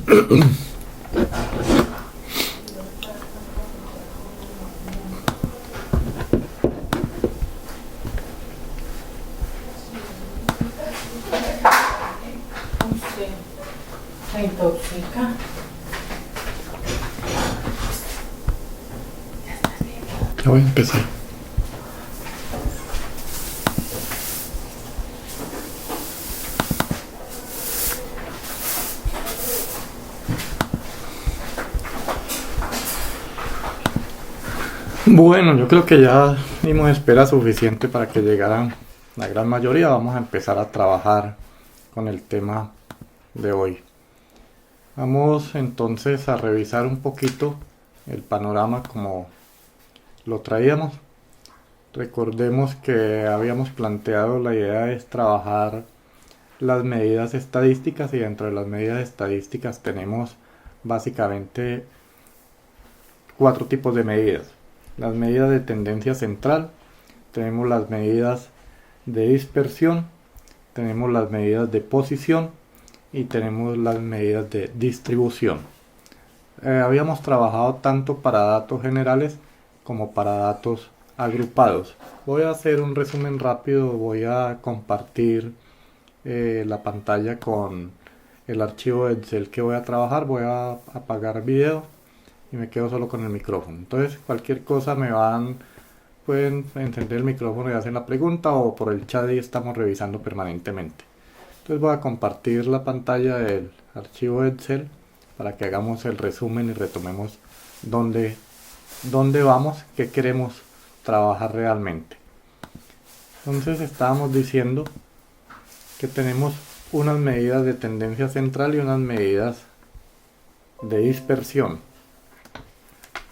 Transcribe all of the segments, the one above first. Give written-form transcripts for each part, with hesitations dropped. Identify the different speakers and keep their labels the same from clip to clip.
Speaker 1: Se intoxica.
Speaker 2: Ya voy a empezar. Bueno, yo creo que ya dimos espera suficiente para que llegaran la gran mayoría. Vamos a empezar a trabajar con el tema de hoy. Vamos entonces a revisar un poquito el panorama como lo traíamos. Recordemos que habíamos planteado la idea es trabajar las medidas estadísticas, y dentro de las medidas estadísticas tenemos básicamente 4 tipos de medidas. Las medidas de tendencia central, tenemos las medidas de dispersión, tenemos las medidas de posición y tenemos las medidas de distribución. Habíamos trabajado tanto para datos generales como para datos agrupados. Voy a hacer un resumen rápido, voy a compartir la pantalla con el archivo Excel que voy a trabajar. Voy a apagar video y me quedo solo con el micrófono. Entonces cualquier cosa pueden encender el micrófono y hacen la pregunta, o por el chat y estamos revisando permanentemente. Entonces voy a compartir la pantalla del archivo Excel para que hagamos el resumen y retomemos dónde vamos, qué queremos trabajar realmente. Entonces estábamos diciendo que tenemos unas medidas de tendencia central y unas medidas de dispersión.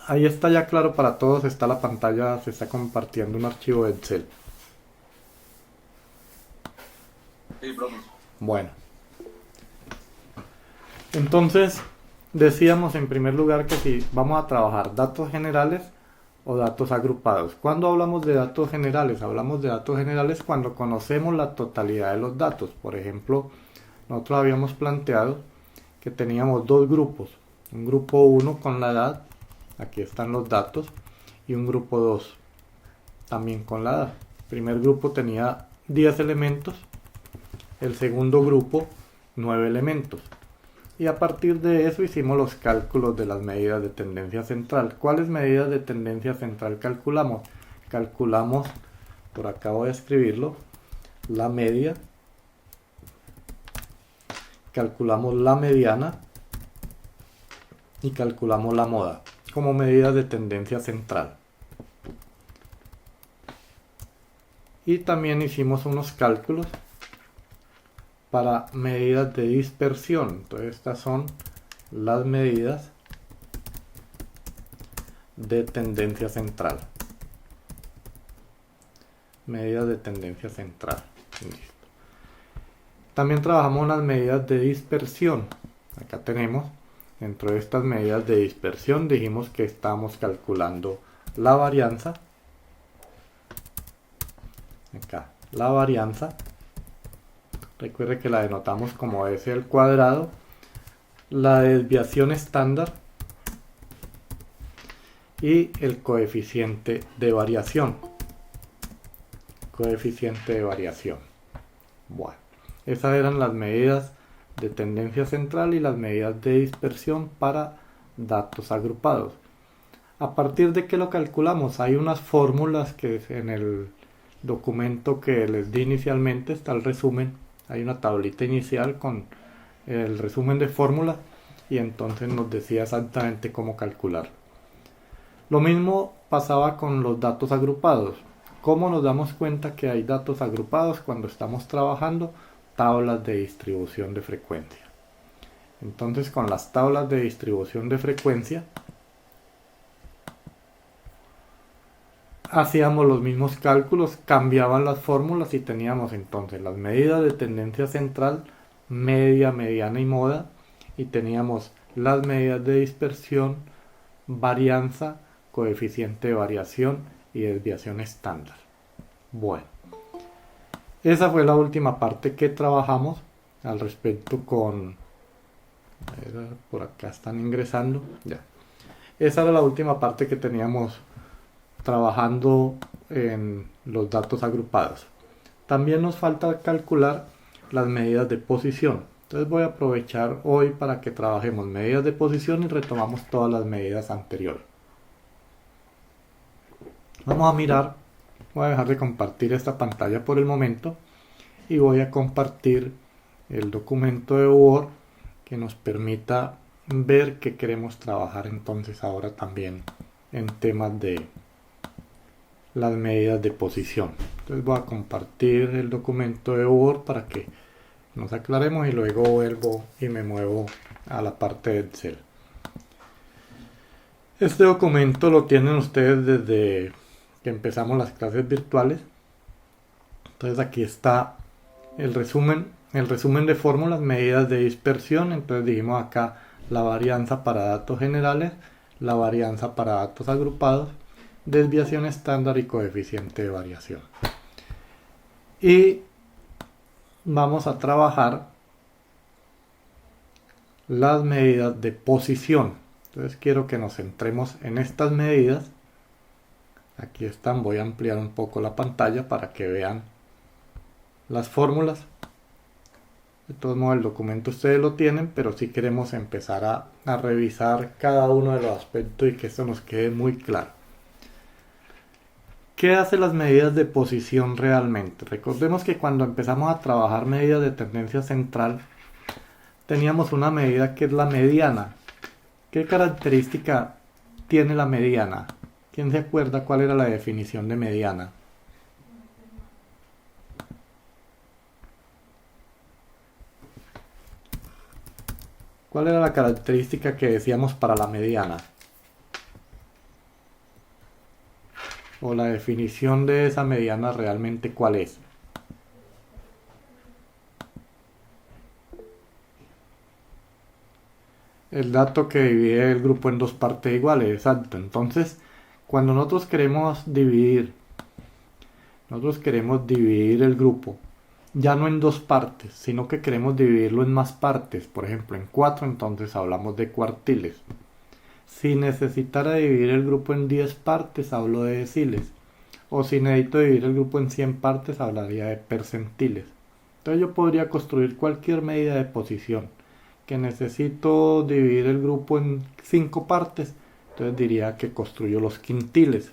Speaker 2: Ahí está ya claro para todos, está la pantalla, se está compartiendo un archivo de Excel.
Speaker 3: Sí, profe.
Speaker 2: Bueno, entonces decíamos en primer lugar que si vamos a trabajar datos generales o datos agrupados. Cuando hablamos de datos generales, hablamos de datos generales cuando conocemos la totalidad de los datos. Por ejemplo, nosotros habíamos planteado que teníamos 2 grupos, un grupo 1 con la edad, aquí están los datos, y un grupo 2 también con la edad. El primer grupo tenía 10 elementos, el segundo grupo 9 elementos. Y a partir de eso hicimos los cálculos de las medidas de tendencia central. ¿Cuáles medidas de tendencia central calculamos? Calculamos, por acá voy a escribirlo, la media, calculamos la mediana y calculamos la moda como medidas de tendencia central. Y también hicimos unos cálculos para medidas de dispersión. Entonces estas son las medidas de tendencia central. Medidas de tendencia central. Listo. También trabajamos las medidas de dispersión. Acá tenemos, dentro de estas medidas de dispersión, dijimos que estamos calculando la varianza. Acá, la varianza. Recuerde que la denotamos como S al cuadrado. La desviación estándar y el coeficiente de variación. Coeficiente de variación. Bueno, esas eran las medidas de tendencia central y las medidas de dispersión para datos agrupados. ¿A partir de qué lo calculamos? Hay unas fórmulas que en el documento que les di inicialmente está el resumen. Hay una tablita inicial con el resumen de fórmulas y entonces nos decía exactamente cómo calcular. Lo mismo pasaba con los datos agrupados. ¿Cómo nos damos cuenta que hay datos agrupados? Cuando estamos trabajando tablas de distribución de frecuencia. Entonces con las tablas de distribución de frecuencia hacíamos los mismos cálculos, cambiaban las fórmulas y teníamos entonces las medidas de tendencia central, media, mediana y moda, y teníamos las medidas de dispersión, varianza, coeficiente de variación y desviación estándar. Bueno, esa fue la última parte que trabajamos al respecto con Por acá están ingresando. Ya. Esa era la última parte que teníamos trabajando en los datos agrupados. También nos falta calcular las medidas de posición. Entonces voy a aprovechar hoy para que trabajemos medidas de posición y retomamos todas las medidas anteriores. Vamos a mirar, voy a dejar de compartir esta pantalla por el momento y voy a compartir el documento de Word que nos permita ver que queremos trabajar entonces ahora también en temas de las medidas de posición. Entonces voy a compartir el documento de Word para que nos aclaremos y luego vuelvo y me muevo a la parte de Excel. Este documento lo tienen ustedes desde que empezamos las clases virtuales. Entonces aquí está el resumen de fórmulas, medidas de dispersión. Entonces dijimos acá la varianza para datos generales, la varianza para datos agrupados, desviación estándar y coeficiente de variación. Y vamos a trabajar las medidas de posición. Entonces quiero que nos centremos en estas medidas. Aquí están, voy a ampliar un poco la pantalla para que vean las fórmulas. De todos modos el documento ustedes lo tienen, pero si queremos empezar a revisar cada uno de los aspectos y que esto nos quede muy claro. ¿Qué hace las medidas de posición realmente? Recordemos que cuando empezamos a trabajar medidas de tendencia central, teníamos una medida que es la mediana. ¿Qué característica tiene la mediana? ¿Quién se acuerda cuál era la definición de mediana? ¿Cuál era la característica que decíamos para la mediana? O la definición de esa mediana realmente cuál es. El dato que divide el grupo en dos partes iguales, exacto. Entonces, cuando nosotros queremos dividir el grupo, ya no en dos partes, sino que queremos dividirlo en más partes, por ejemplo en 4, entonces hablamos de cuartiles. Si necesitara dividir el grupo en 10 partes, hablo de deciles. O si necesito dividir el grupo en 100 partes, hablaría de percentiles. Entonces yo podría construir cualquier medida de posición. Que necesito dividir el grupo en 5 partes, entonces diría que construyo los quintiles.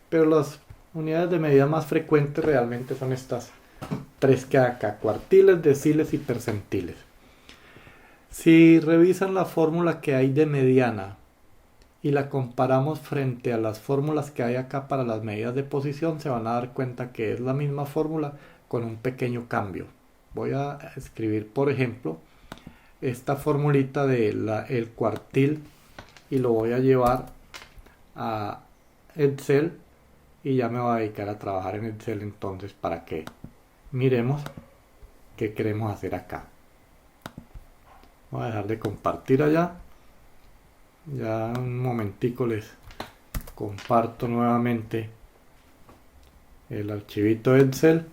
Speaker 2: Pero las unidades de medida más frecuentes realmente son estas 3 que hay acá: cuartiles, deciles y percentiles. Si revisan la fórmula que hay de mediana y la comparamos frente a las fórmulas que hay acá para las medidas de posición, se van a dar cuenta que es la misma fórmula con un pequeño cambio. Voy a escribir, por ejemplo, esta formulita del cuartil y lo voy a llevar a Excel y ya me voy a dedicar a trabajar en Excel entonces para que miremos qué queremos hacer acá. Voy a dejar de compartir allá. Ya un momentico les comparto nuevamente el archivito de Excel.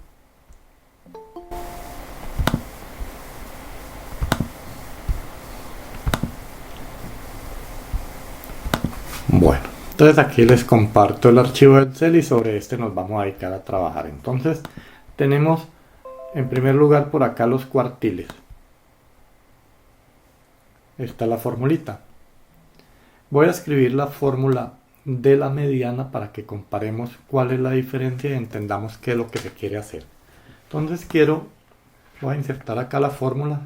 Speaker 2: Bueno, entonces aquí les comparto el archivo de Excel y sobre este nos vamos a dedicar a trabajar. Entonces tenemos en primer lugar por acá los cuartiles. Está la formulita. Voy a escribir la fórmula de la mediana para que comparemos cuál es la diferencia y entendamos qué es lo que se quiere hacer. Entonces voy a insertar acá la fórmula,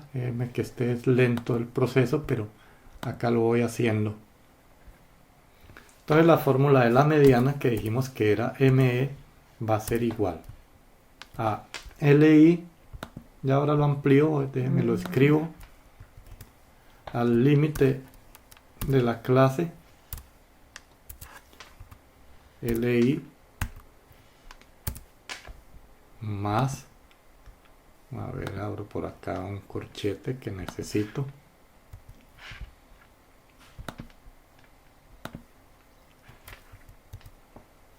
Speaker 2: que este es lento el proceso, pero acá lo voy haciendo. Entonces la fórmula de la mediana que dijimos que era ME va a ser igual a LI, ya ahora lo amplío, déjenme lo escribo, al límite de la clase LI más, a ver, abro por acá un corchete que necesito,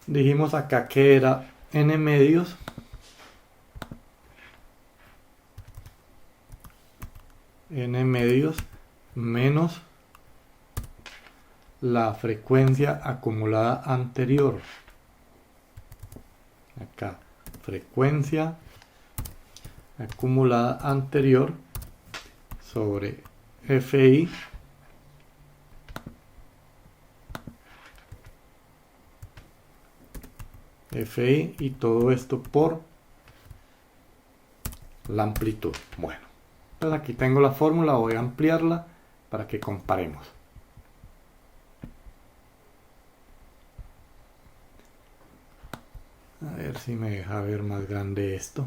Speaker 2: dijimos acá que era n medios la frecuencia acumulada anterior. Acá, frecuencia acumulada anterior sobre FI y todo esto por la amplitud. Bueno, entonces aquí tengo la fórmula, voy a ampliarla para que comparemos. A ver si me deja ver más grande esto.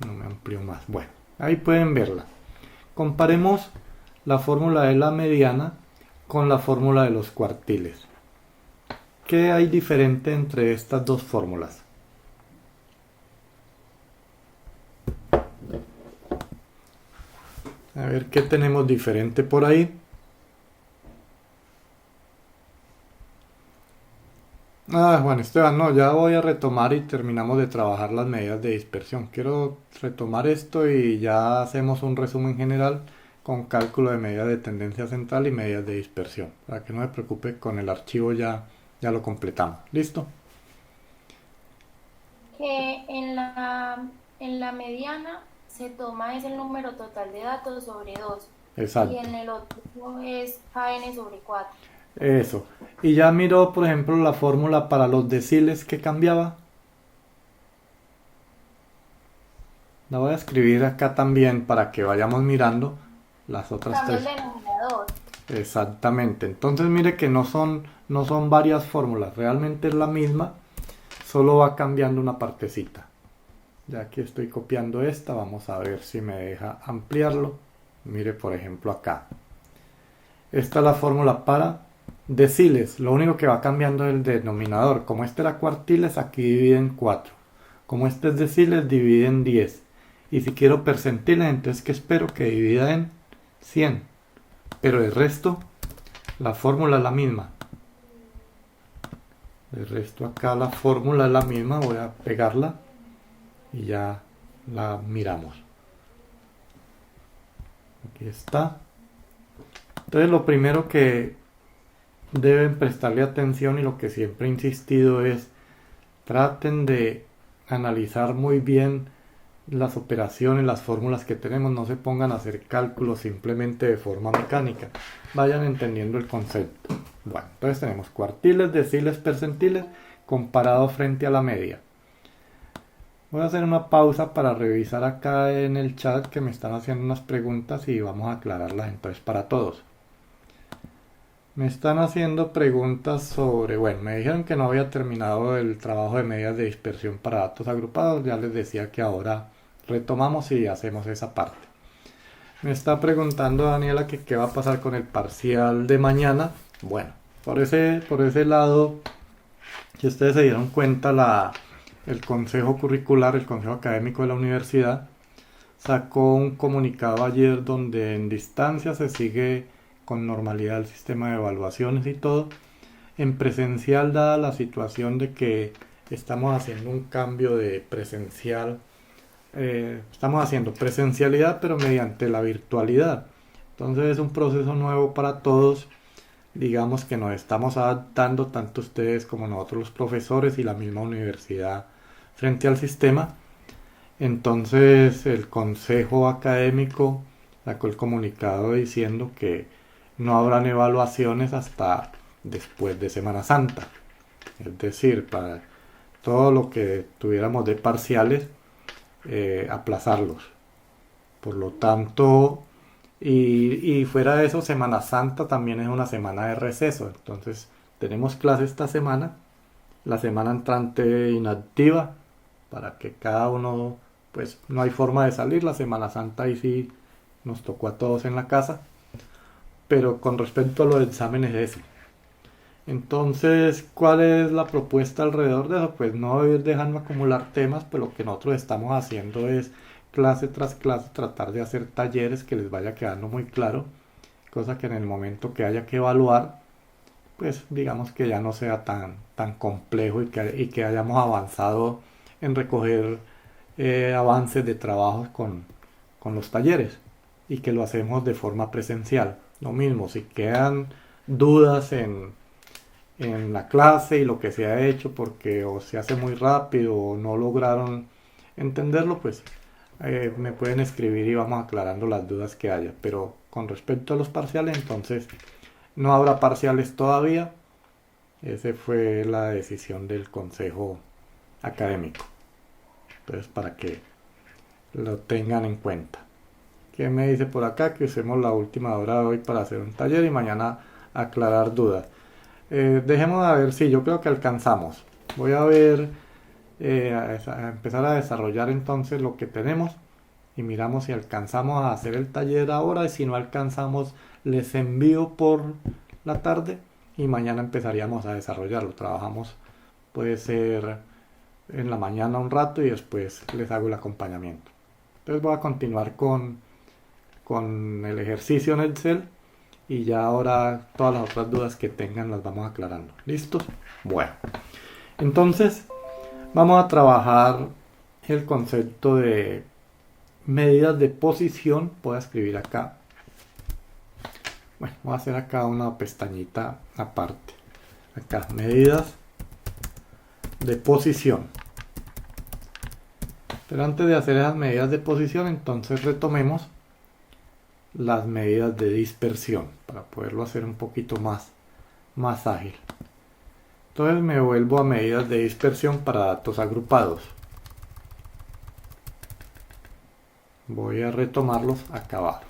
Speaker 2: No me amplío más. Bueno, ahí pueden verla. Comparemos la fórmula de la mediana con la fórmula de los cuartiles. ¿Qué hay diferente entre estas dos fórmulas? A ver qué tenemos diferente por ahí. Juan Esteban, no, ya voy a retomar y terminamos de trabajar las medidas de dispersión. Quiero retomar esto y ya hacemos un resumen general con cálculo de medidas de tendencia central y medidas de dispersión. Para que no me preocupe, con el archivo ya lo completamos. ¿Listo?
Speaker 4: Que en la mediana se toma es el número total de datos sobre 2
Speaker 2: Exacto.
Speaker 4: y en el otro es KN sobre 4.
Speaker 2: Eso. Y ya miró, por ejemplo, la fórmula para los deciles que cambiaba. La voy a escribir acá también para que vayamos mirando las otras
Speaker 4: Cambia
Speaker 2: tres.
Speaker 4: el denominador.
Speaker 2: Exactamente. Entonces mire que no son varias fórmulas, realmente es la misma, solo va cambiando una partecita. Ya que estoy copiando esta, vamos a ver si me deja ampliarlo. Mire, por ejemplo, acá. Esta es la fórmula para deciles, lo único que va cambiando es el denominador. Como este era cuartiles, aquí divide en 4. Como este es deciles, divide en 10. Y si quiero percentiles, entonces que espero que divida en 100. Pero el resto, la fórmula es la misma. El resto acá la fórmula es la misma, voy a pegarla y ya la miramos. Aquí está. Entonces lo primero que deben prestarle atención y lo que siempre he insistido es traten de analizar muy bien las operaciones, las fórmulas que tenemos, no se pongan a hacer cálculos simplemente de forma mecánica, vayan entendiendo el concepto. Bueno, entonces tenemos cuartiles, deciles, percentiles comparado frente a la media. Voy a hacer una pausa para revisar acá en el chat que me están haciendo unas preguntas y vamos a aclararlas entonces para todos. Me están haciendo preguntas sobre, bueno, me dijeron que no había terminado el trabajo de medidas de dispersión para datos agrupados, ya les decía que ahora retomamos y hacemos esa parte. Me está preguntando Daniela que qué va a pasar con el parcial de mañana. Bueno, por ese lado, si ustedes se dieron cuenta, el consejo curricular, el consejo académico de la universidad, sacó un comunicado ayer donde en distancia se sigue con normalidad el sistema de evaluaciones y todo. En presencial, dada la situación de que estamos haciendo un cambio de presencial, estamos haciendo presencialidad pero mediante la virtualidad. Entonces es un proceso nuevo para todos. Digamos que nos estamos adaptando tanto ustedes como nosotros los profesores y la misma universidad frente al sistema. Entonces el consejo académico sacó el comunicado diciendo que no habrán evaluaciones hasta después de Semana Santa. Es decir, para todo lo que tuviéramos de parciales, aplazarlos. Por lo tanto, y fuera de eso, Semana Santa también es una semana de receso. Entonces, tenemos clase esta semana, la semana entrante inactiva, para que cada uno, pues no hay forma de salir. La Semana Santa ahí sí nos tocó a todos en la casa. Pero con respecto a los exámenes es eso. Entonces, ¿cuál es la propuesta alrededor de eso? Pues no ir dejando acumular temas, pues lo que nosotros estamos haciendo es clase tras clase tratar de hacer talleres que les vaya quedando muy claro, cosa que en el momento que haya que evaluar, pues digamos que ya no sea tan complejo y que hayamos avanzado en recoger avances de trabajos con los talleres y que lo hacemos de forma presencial. Lo mismo, si quedan dudas en la clase y lo que se ha hecho porque o se hace muy rápido o no lograron entenderlo, pues me pueden escribir y vamos aclarando las dudas que haya. Pero con respecto a los parciales, entonces no habrá parciales todavía. Esa fue la decisión del consejo académico. Entonces, para que lo tengan en cuenta. ¿Qué me dice por acá? Que usemos la última hora de hoy para hacer un taller y mañana aclarar dudas. Dejemos a ver si yo creo que alcanzamos. Voy a ver, a empezar a desarrollar entonces lo que tenemos y miramos si alcanzamos a hacer el taller ahora y si no alcanzamos les envío por la tarde y mañana empezaríamos a desarrollarlo. Trabajamos, puede ser en la mañana un rato y después les hago el acompañamiento. Entonces voy a continuar con el ejercicio en Excel y ya ahora todas las otras dudas que tengan las vamos aclarando. ¿Listos? Bueno, entonces vamos a trabajar el concepto de medidas de posición. Voy a escribir acá. Bueno, voy a hacer acá una pestañita aparte. Acá, medidas de posición. Pero antes de hacer esas medidas de posición, entonces retomemos las medidas de dispersión para poderlo hacer un poquito más ágil. Entonces me vuelvo a medidas de dispersión para datos agrupados. Voy a retomarlos acá abajo.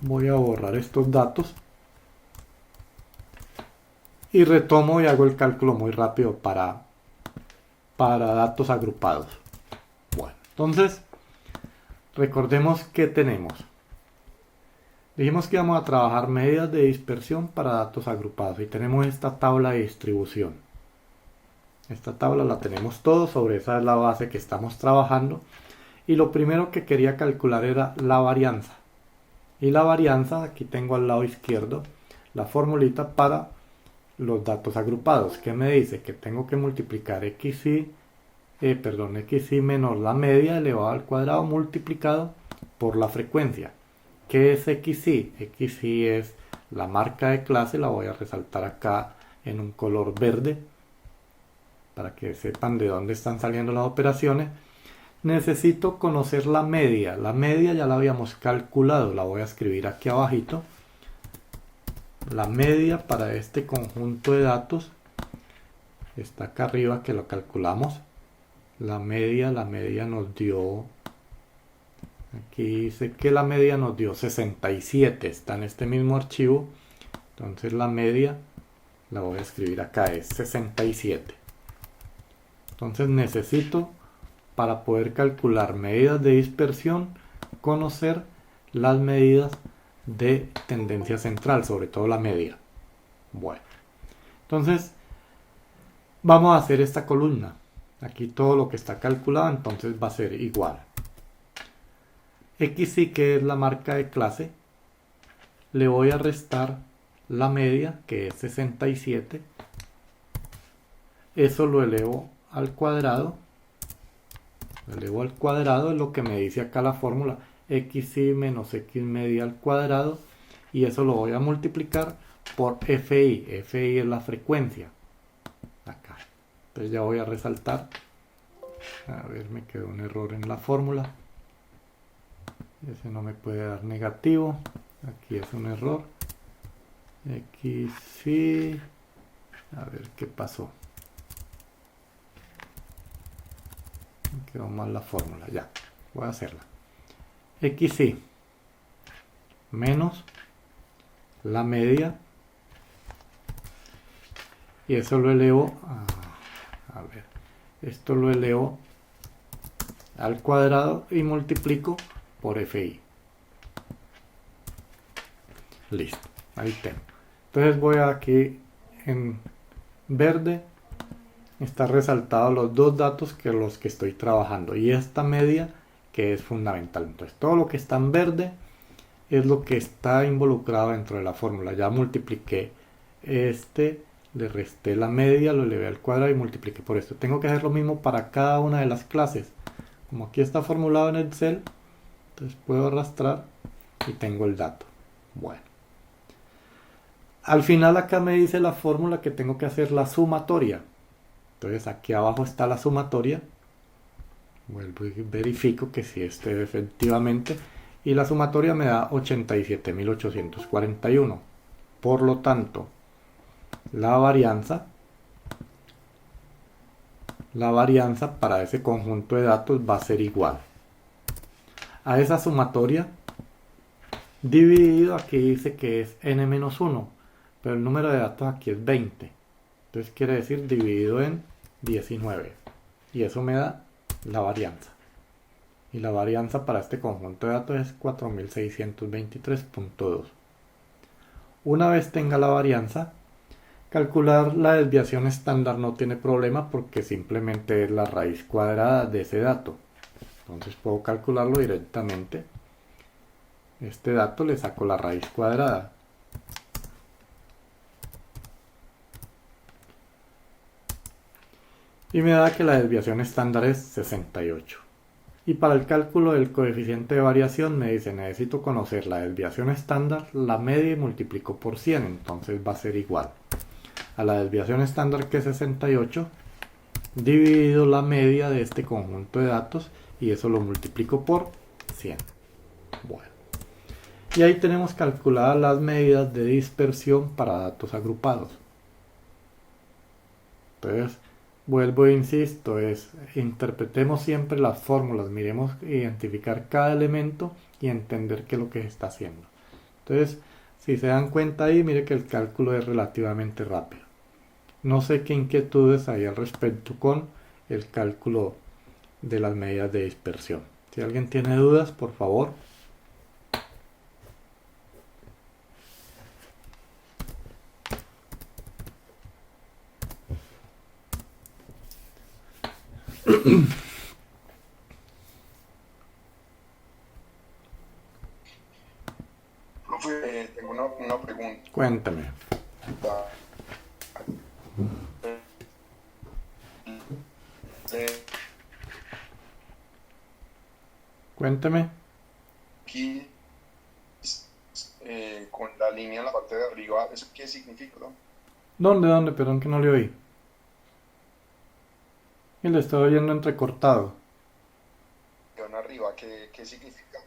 Speaker 2: Voy a borrar estos datos y retomo y hago el cálculo muy rápido para datos agrupados. Bueno, entonces recordemos que tenemos. Dijimos que íbamos a trabajar medidas de dispersión para datos agrupados y tenemos esta tabla de distribución. Esta tabla la tenemos todos, sobre esa es la base que estamos trabajando y lo primero que quería calcular era la varianza. Y la varianza, aquí tengo al lado izquierdo la formulita para los datos agrupados. ¿Qué me dice? Que tengo que multiplicar xy menos la media elevado al cuadrado multiplicado por la frecuencia. ¿Qué es xy? Xy es la marca de clase, la voy a resaltar acá en un color verde para que sepan de dónde están saliendo las operaciones. Necesito conocer la media. La media ya la habíamos calculado, la voy a escribir aquí abajito. La media para este conjunto de datos está acá arriba que lo calculamos. La media nos dio, aquí dice que la media nos dio 67, está en este mismo archivo. Entonces la media la voy a escribir acá, es 67. Entonces necesito, para poder calcular medidas de dispersión, conocer las medidas de tendencia central, sobre todo la media. Bueno, entonces vamos a hacer esta columna. Aquí todo lo que está calculado entonces va a ser igual. Xy, que es la marca de clase, le voy a restar la media, que es 67. Eso lo elevo al cuadrado. Lo elevo al cuadrado, es lo que me dice acá la fórmula. Xy menos x media al cuadrado. Y eso lo voy a multiplicar por Fi. Fi es la frecuencia. Acá. Entonces ya voy a resaltar. A ver, me quedó un error en la fórmula. Ese no me puede dar negativo. Aquí es un error. Xy. A ver qué pasó. Me quedó mal la fórmula. Ya. Voy a hacerla. Xy menos la media. Y eso lo elevo a ver. Esto lo elevo al cuadrado y multiplico por Fi. Listo, ahí tengo. Entonces voy aquí en verde, está resaltado los dos datos que los que estoy trabajando y esta media que es fundamental. Entonces todo lo que está en verde es lo que está involucrado dentro de la fórmula. Ya multipliqué le resté la media, lo elevé al cuadrado y multipliqué por esto. Tengo que hacer lo mismo para cada una de las clases. Como aquí está formulado en Excel, entonces puedo arrastrar y tengo el dato. Bueno, Al final acá me dice la fórmula que tengo que hacer la sumatoria. Entonces aquí abajo está la sumatoria. Vuelvo y verifico que sí esté efectivamente. Y la sumatoria me da 87.841. Por lo tanto, la varianza para ese conjunto de datos va a ser igual a esa sumatoria dividido, aquí dice que es n-1, pero el número de datos aquí es 20. Entonces quiere decir dividido en 19. Y eso me da la varianza. Y la varianza para este conjunto de datos es 4623.2. Una vez tenga la varianza, calcular la desviación estándar no tiene problema porque simplemente es la raíz cuadrada de ese dato. Entonces puedo calcularlo directamente. Este dato le saco la raíz cuadrada. Y me da que la desviación estándar es 68. Y para el cálculo del coeficiente de variación me dice, necesito conocer la desviación estándar, la media y multiplico por 100. Entonces va a ser igual a la desviación estándar, que es 68, dividido la media de este conjunto de datos, y eso lo multiplico por 100. Bueno. Y ahí tenemos calculadas las medidas de dispersión para datos agrupados. Entonces, vuelvo e insisto, interpretemos siempre las fórmulas, miremos identificar cada elemento y entender qué es lo que se está haciendo. Entonces, si se dan cuenta ahí, mire que el cálculo es relativamente rápido. No sé qué inquietudes hay al respecto con el cálculo de las medidas de dispersión. Si alguien tiene dudas, por favor.
Speaker 3: Profe, tengo una pregunta.
Speaker 2: Cuéntame. Cuéntame.
Speaker 3: Aquí, con la línea en la parte de arriba, ¿eso qué significa, no?
Speaker 2: ¿Dónde? Perdón que no le oí. Y le estoy oyendo entrecortado.
Speaker 3: Arriba, ¿qué significa?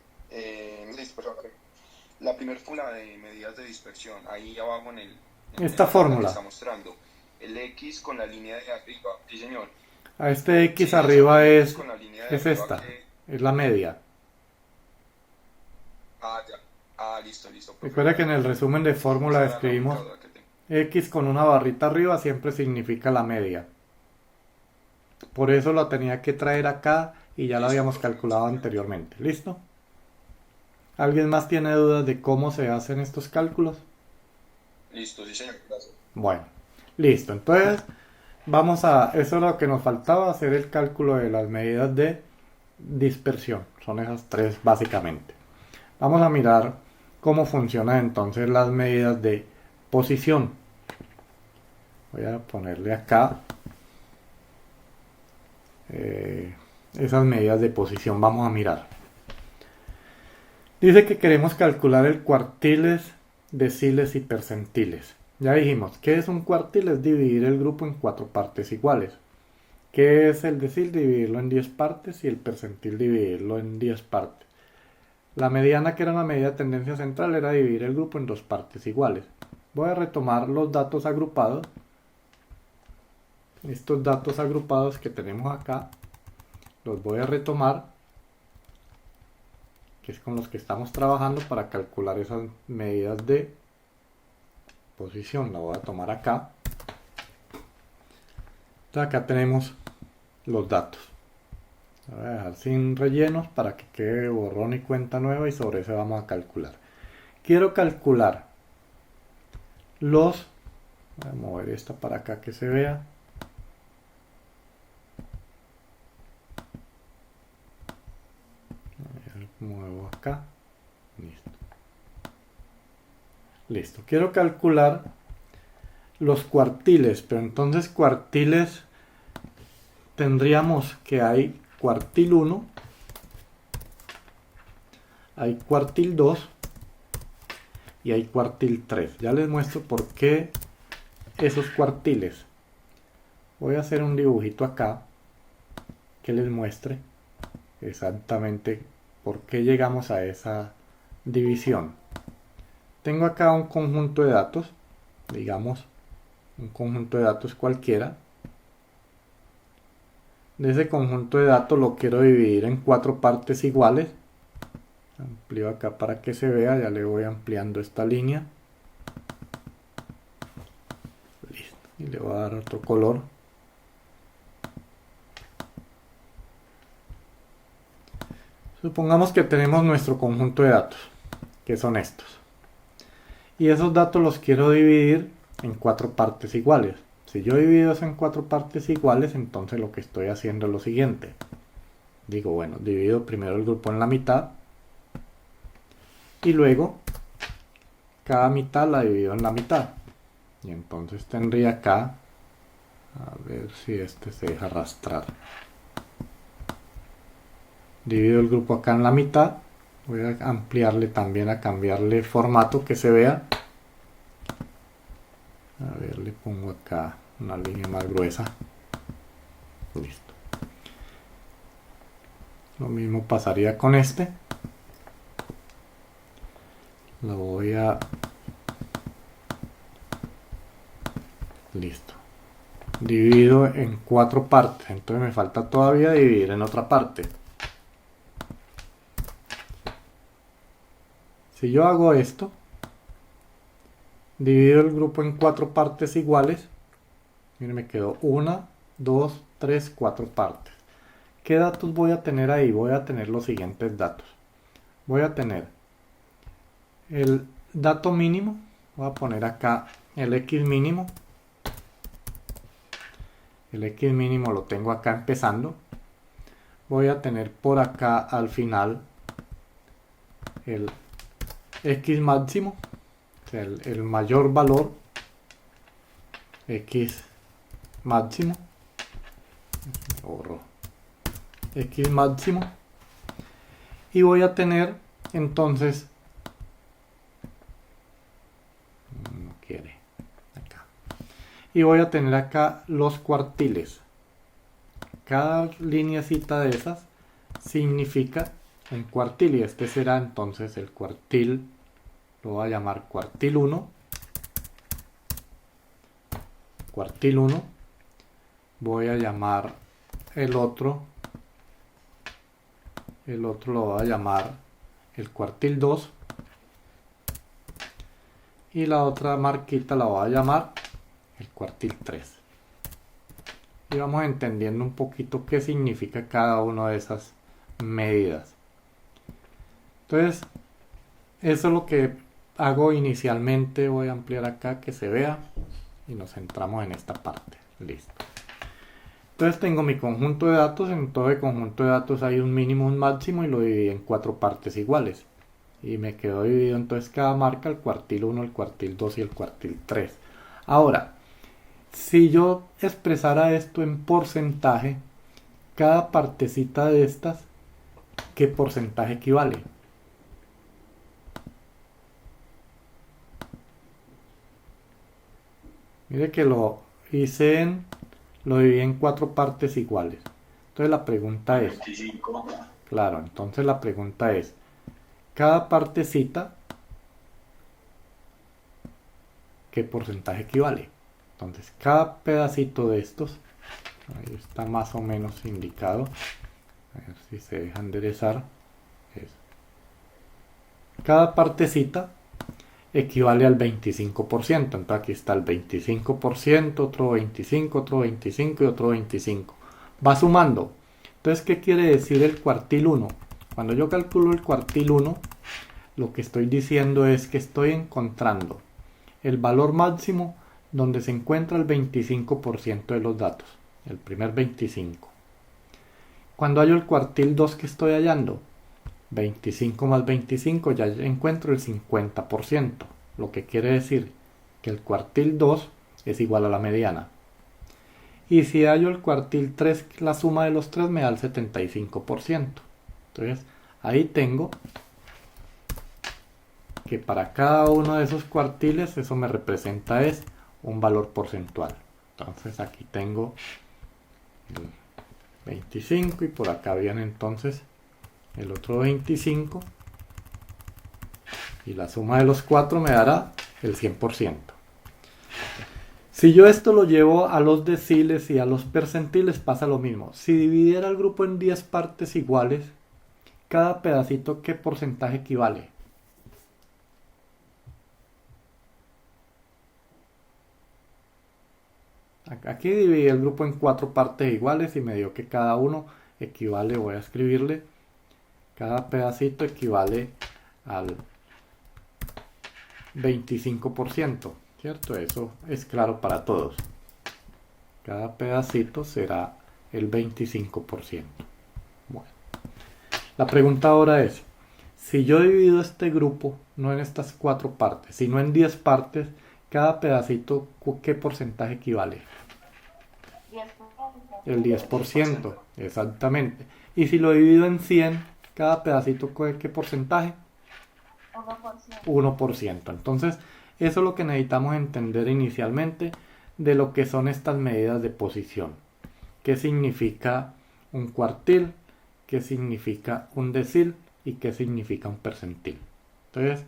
Speaker 3: Dispersión. La primera fórmula de medidas de dispersión, ahí abajo en
Speaker 2: esta fórmula
Speaker 3: está mostrando el X con la línea de arriba. Sí, señor.
Speaker 2: A este X sí, arriba es esta, es la media.
Speaker 3: Ya. Listo.
Speaker 2: Recuerda que en el resumen de fórmula escribimos X con una barrita arriba, siempre significa la media. Por eso lo tenía que traer acá y ya lo habíamos calculado anteriormente. ¿Listo? ¿Alguien más tiene dudas de cómo se hacen estos cálculos?
Speaker 3: Listo, sí señor, gracias.
Speaker 2: Bueno, listo. Entonces, eso es lo que nos faltaba, hacer el cálculo de las medidas de dispersión. Son esas tres básicamente. Vamos a mirar cómo funcionan entonces las medidas de posición. Voy a ponerle acá esas medidas de posición. Vamos a mirar. Dice que queremos calcular el cuartiles, deciles y percentiles. Ya dijimos, ¿qué es un cuartil? Es dividir el grupo en 4 partes iguales. ¿Qué es el decil? Dividirlo en 10 partes y el percentil dividirlo en 10 partes. La mediana, que era una medida de tendencia central, era dividir el grupo en 2 partes iguales. Voy a retomar los datos agrupados. Estos datos agrupados que tenemos acá, los voy a retomar, que es con los que estamos trabajando para calcular esas medidas de posición. La voy a tomar acá. Entonces acá tenemos los datos. Voy a dejar sin rellenos para que quede borrón y cuenta nueva, y sobre eso vamos a calcular. Quiero calcular voy a mover esta para acá que se vea. Muevo acá. Listo. Quiero calcular los cuartiles, pero entonces cuartiles tendríamos que hay cuartil 1, hay cuartil 2 y hay cuartil 3. Ya les muestro por qué esos cuartiles. Voy a hacer un dibujito acá que les muestre exactamente por qué llegamos a esa división. Tengo acá un conjunto de datos, digamos un conjunto de datos cualquiera. De ese conjunto de datos lo quiero dividir en 4 partes iguales. Amplío acá para que se vea, ya le voy ampliando esta línea. Listo. Y le voy a dar otro color. Supongamos que tenemos nuestro conjunto de datos, que son estos. Y esos datos los quiero dividir en 4 partes iguales. Si yo divido eso en 4 partes iguales, entonces lo que estoy haciendo es lo siguiente. Digo, bueno, divido primero el grupo en la mitad. Y luego, cada mitad la divido en la mitad. Y entonces tendría acá, a ver si este se deja arrastrar. Divido el grupo acá en la mitad. Voy a ampliarle también, a cambiarle formato que se vea. A ver, le pongo acá una línea más gruesa. Listo. Lo mismo pasaría con este. Lo voy a... Listo. Divido en 4 partes. Entonces me falta todavía dividir en otra parte. Si yo hago esto, divido el grupo en 4 partes iguales. Miren, me quedó 1, 2, 3, 4 partes. ¿Qué datos voy a tener ahí? Voy a tener los siguientes datos. Voy a tener el dato mínimo. Voy a poner acá el X mínimo. El X mínimo lo tengo acá empezando. Voy a tener por acá al final el X máximo, o sea, el mayor valor, X máximo, X máximo, y voy a tener entonces, no quiere, acá, y voy a tener acá los cuartiles. Cada lineacita de esas significa un cuartil, y este será entonces el cuartil. Lo voy a llamar cuartil 1. Cuartil 1. Voy a llamar el otro. El otro lo voy a llamar el cuartil 2. Y la otra marquita la voy a llamar el cuartil 3. Y vamos entendiendo un poquito qué significa cada una de esas medidas. Entonces, eso es lo que hago inicialmente. Voy a ampliar acá que se vea y nos centramos en esta parte. Listo. Entonces tengo mi conjunto de datos. En todo el conjunto de datos hay un mínimo, un máximo, y lo dividí en 4 partes iguales. Y me quedó dividido entonces cada marca, el cuartil 1, el cuartil 2 y el cuartil 3. Ahora, si yo expresara esto en porcentaje, cada partecita de estas, ¿qué porcentaje equivale? Mire que lo dividí en 4 partes iguales. Entonces la pregunta es,
Speaker 5: 25.
Speaker 2: claro, entonces la pregunta es, cada partecita, ¿qué porcentaje equivale? Entonces cada pedacito de estos, ahí está más o menos indicado, a ver si se deja enderezar, cada partecita equivale al 25%. Entonces aquí está el 25%, otro 25, otro 25 y otro 25. Va sumando. Entonces, ¿qué quiere decir el cuartil 1? Cuando yo calculo el cuartil 1, lo que estoy diciendo es que estoy encontrando el valor máximo donde se encuentra el 25% de los datos. El primer 25. Cuando hallo el cuartil 2, que estoy hallando? 25 más 25, ya encuentro el 50%, lo que quiere decir que el cuartil 2 es igual a la mediana. Y si hallo el cuartil 3, la suma de los 3 me da el 75%. Entonces, ahí tengo que que para cada uno de esos cuartiles eso me representa es un valor porcentual. Entonces aquí tengo 25 y por acá viene entonces el otro 25 y la suma de los 4 me dará el 100%. Si yo esto lo llevo a los deciles y a los percentiles pasa lo mismo. Si dividiera el grupo en 10 partes iguales, cada pedacito, ¿qué porcentaje equivale? Aquí dividí el grupo en 4 partes iguales y me dio que cada uno equivale, voy a escribirle, cada pedacito equivale al 25%, ¿cierto? Eso es claro para todos. Cada pedacito será el 25%. Bueno, la pregunta ahora es, si yo divido este grupo, no en estas 4 partes, sino en 10 partes, cada pedacito, ¿qué porcentaje equivale?
Speaker 4: 10%.
Speaker 2: El 10%, exactamente. Y si lo divido en 100, cada pedacito, ¿qué porcentaje?
Speaker 4: 1%.
Speaker 2: 1%. Entonces, eso es lo que necesitamos entender inicialmente de lo que son estas medidas de posición. ¿Qué significa un cuartil? ¿Qué significa un decil? ¿Y qué significa un percentil? Entonces,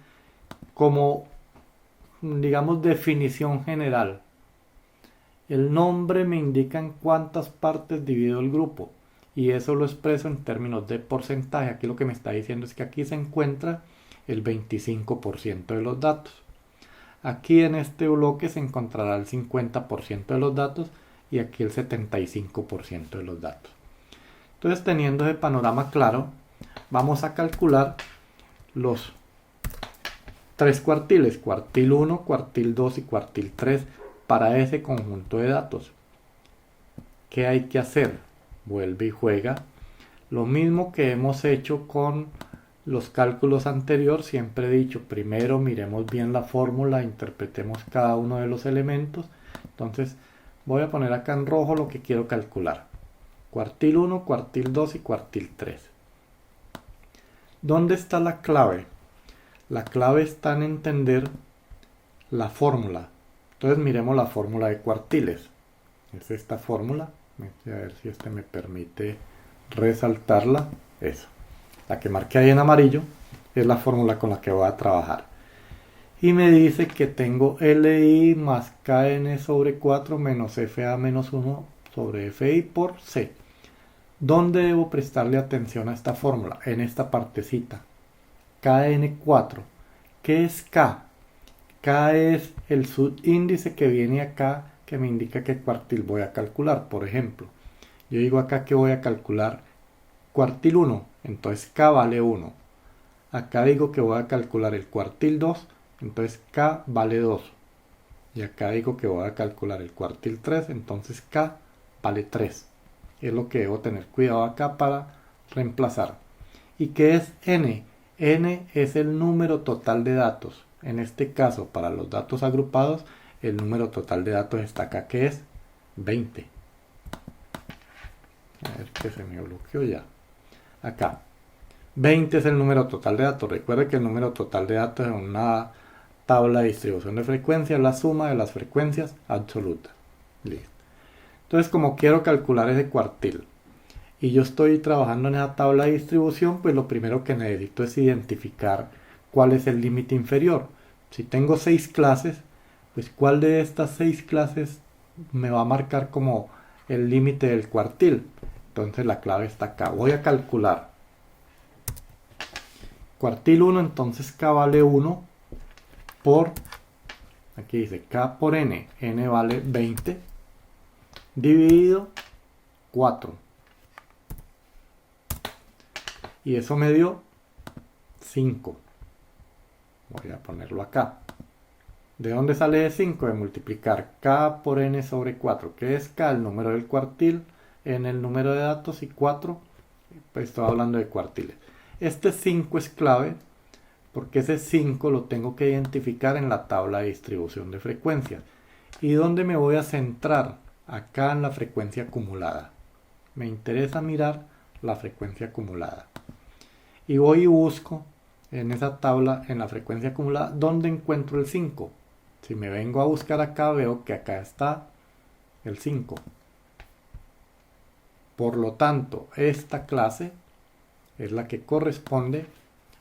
Speaker 2: como digamos definición general, el nombre me indica en cuántas partes divido el grupo y eso lo expreso en términos de porcentaje. Aquí lo que me está diciendo es que aquí se encuentra el 25% de los datos. Aquí en este bloque se encontrará el 50% de los datos y aquí el 75% de los datos. Entonces, teniendo ese panorama claro, vamos a calcular los 3 cuartiles, cuartil 1, cuartil 2 y cuartil 3 para ese conjunto de datos. ¿Qué hay que hacer? Vuelve y juega. Lo mismo que hemos hecho con los cálculos anteriores, siempre he dicho, primero miremos bien la fórmula, interpretemos cada uno de los elementos. Entonces voy a poner acá en rojo lo que quiero calcular. Cuartil 1, cuartil 2 y cuartil 3. ¿Dónde está la clave? La clave está en entender la fórmula. Entonces miremos la fórmula de cuartiles. Es esta fórmula. A ver si este me permite resaltarla. Eso. La que marqué ahí en amarillo es la fórmula con la que voy a trabajar. Y me dice que tengo LI más KN sobre 4 menos FA menos 1 sobre FI por C. ¿Dónde debo prestarle atención a esta fórmula? En esta partecita. KN4. ¿Qué es K? K es el subíndice que viene acá que me indica qué cuartil voy a calcular. Por ejemplo, yo digo acá que voy a calcular cuartil 1, entonces K vale 1. Acá digo que voy a calcular el cuartil 2, entonces K vale 2. Y acá digo que voy a calcular el cuartil 3, entonces K vale 3. Es lo que debo tener cuidado acá para reemplazar. ¿Y qué es N? N es el número total de datos. En este caso, para los datos agrupados, el número total de datos está acá, que es 20. A ver que se me bloqueó ya. Acá. 20 es el número total de datos. Recuerde que el número total de datos es una tabla de distribución de frecuencias, la suma de las frecuencias absolutas. Listo. Entonces, como quiero calcular ese cuartil y yo estoy trabajando en esa tabla de distribución, pues lo primero que necesito es identificar cuál es el límite inferior. Si tengo 6 clases, pues cuál de estas 6 clases me va a marcar como el límite del cuartil. Entonces la clave está acá. Voy a calcular cuartil 1, entonces K vale 1 por, aquí dice K por N, N vale 20, dividido 4. Y eso me dio 5. Voy a ponerlo acá. ¿De dónde sale 5? De multiplicar K por N sobre 4. ¿Qué es K? El número del cuartil, N el número de datos y 4, pues estoy hablando de cuartiles. Este 5 es clave porque ese 5 lo tengo que identificar en la tabla de distribución de frecuencias. ¿Y dónde me voy a centrar? Acá en la frecuencia acumulada. Me interesa mirar la frecuencia acumulada. Y voy y busco en esa tabla, en la frecuencia acumulada, ¿dónde encuentro el 5? Si me vengo a buscar acá, veo que acá está el 5. Por lo tanto, esta clase es la que corresponde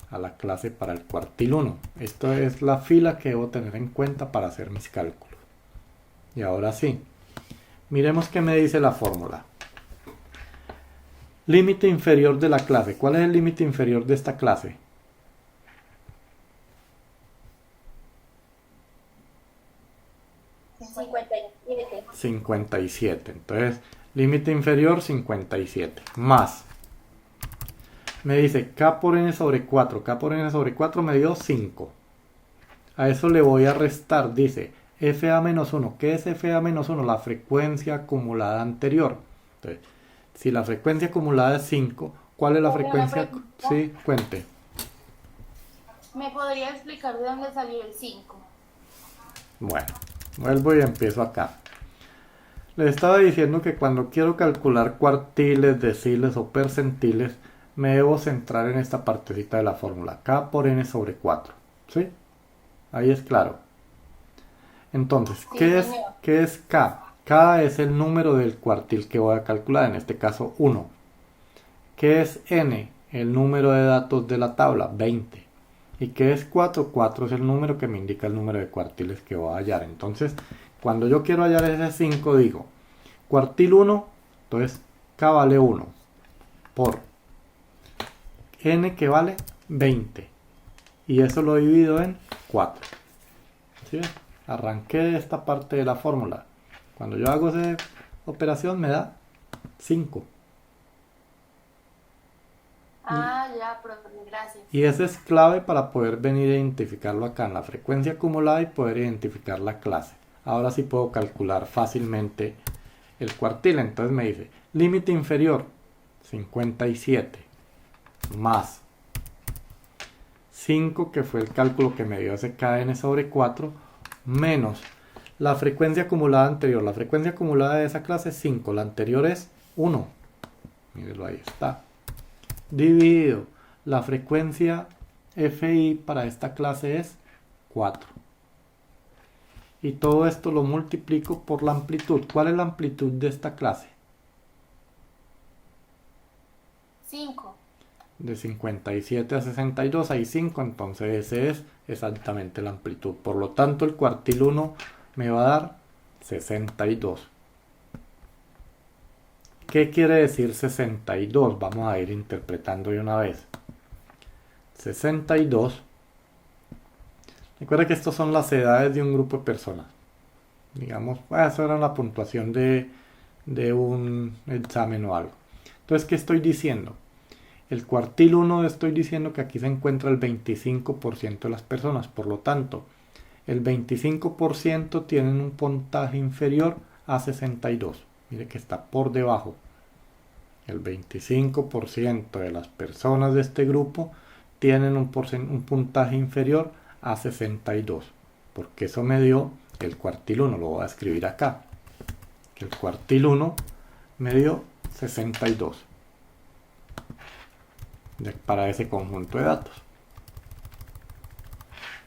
Speaker 2: a la clase para el cuartil 1. Esto es la fila que debo tener en cuenta para hacer mis cálculos. Y ahora sí, miremos qué me dice la fórmula. Límite inferior de la clase. ¿Cuál es el límite inferior de esta clase?
Speaker 4: ¿57?
Speaker 2: 57. Entonces, límite inferior 57. Más. Me dice K por N sobre 4. K por N sobre 4 me dio 5. A eso le voy a restar. Dice FA menos 1. ¿Qué es FA menos 1? La frecuencia acumulada anterior. Entonces, si la frecuencia acumulada es 5, ¿cuál es la frecuencia? Sí, cuente.
Speaker 4: ¿Me podría explicar de dónde salió el 5?
Speaker 2: Bueno, vuelvo y empiezo acá. Les estaba diciendo que cuando quiero calcular cuartiles, deciles o percentiles, me debo centrar en esta partecita de la fórmula. K por N sobre 4. ¿Sí? Ahí es claro. Entonces,
Speaker 4: Sí,
Speaker 2: ¿qué es K? K es el número del cuartil que voy a calcular, en este caso 1. ¿Qué es N? El número de datos de la tabla, 20. ¿Y qué es 4? 4 es el número que me indica el número de cuartiles que voy a hallar. Entonces, cuando yo quiero hallar ese 5, digo, cuartil 1, entonces K vale 1, por N que vale 20. Y eso lo divido en 4. ¿Sí? Arranqué de esta parte de la fórmula. Cuando yo hago esa operación me da 5.
Speaker 4: Ya, profe, gracias.
Speaker 2: Y eso es clave para poder venir a identificarlo acá en la frecuencia acumulada y poder identificar la clase. Ahora sí puedo calcular fácilmente el cuartil. Entonces me dice, límite inferior, 57, más 5, que fue el cálculo que me dio ese KN sobre 4, menos la frecuencia acumulada anterior. La frecuencia acumulada de esa clase es 5, la anterior es 1. Mírenlo, ahí está. Dividido la frecuencia FI para esta clase es 4. Y todo esto lo multiplico por la amplitud. ¿Cuál es la amplitud de esta clase?
Speaker 4: 5.
Speaker 2: De 57 a 62 hay 5, entonces ese es exactamente la amplitud. Por lo tanto, el cuartil 1 me va a dar 62. ¿Qué quiere decir 62? Vamos a ir interpretando de una vez. 62. Recuerda que estas son las edades de un grupo de personas. Digamos, eso era la puntuación de un examen o algo. Entonces, ¿qué estoy diciendo? El cuartil 1 estoy diciendo que aquí se encuentra el 25% de las personas. Por lo tanto, el 25% tienen un puntaje inferior a 62. Mire que está por debajo. El 25% de las personas de este grupo tienen un puntaje inferior a 62. Porque eso me dio el cuartil 1. Lo voy a escribir acá. El cuartil 1 me dio 62. Para ese conjunto de datos.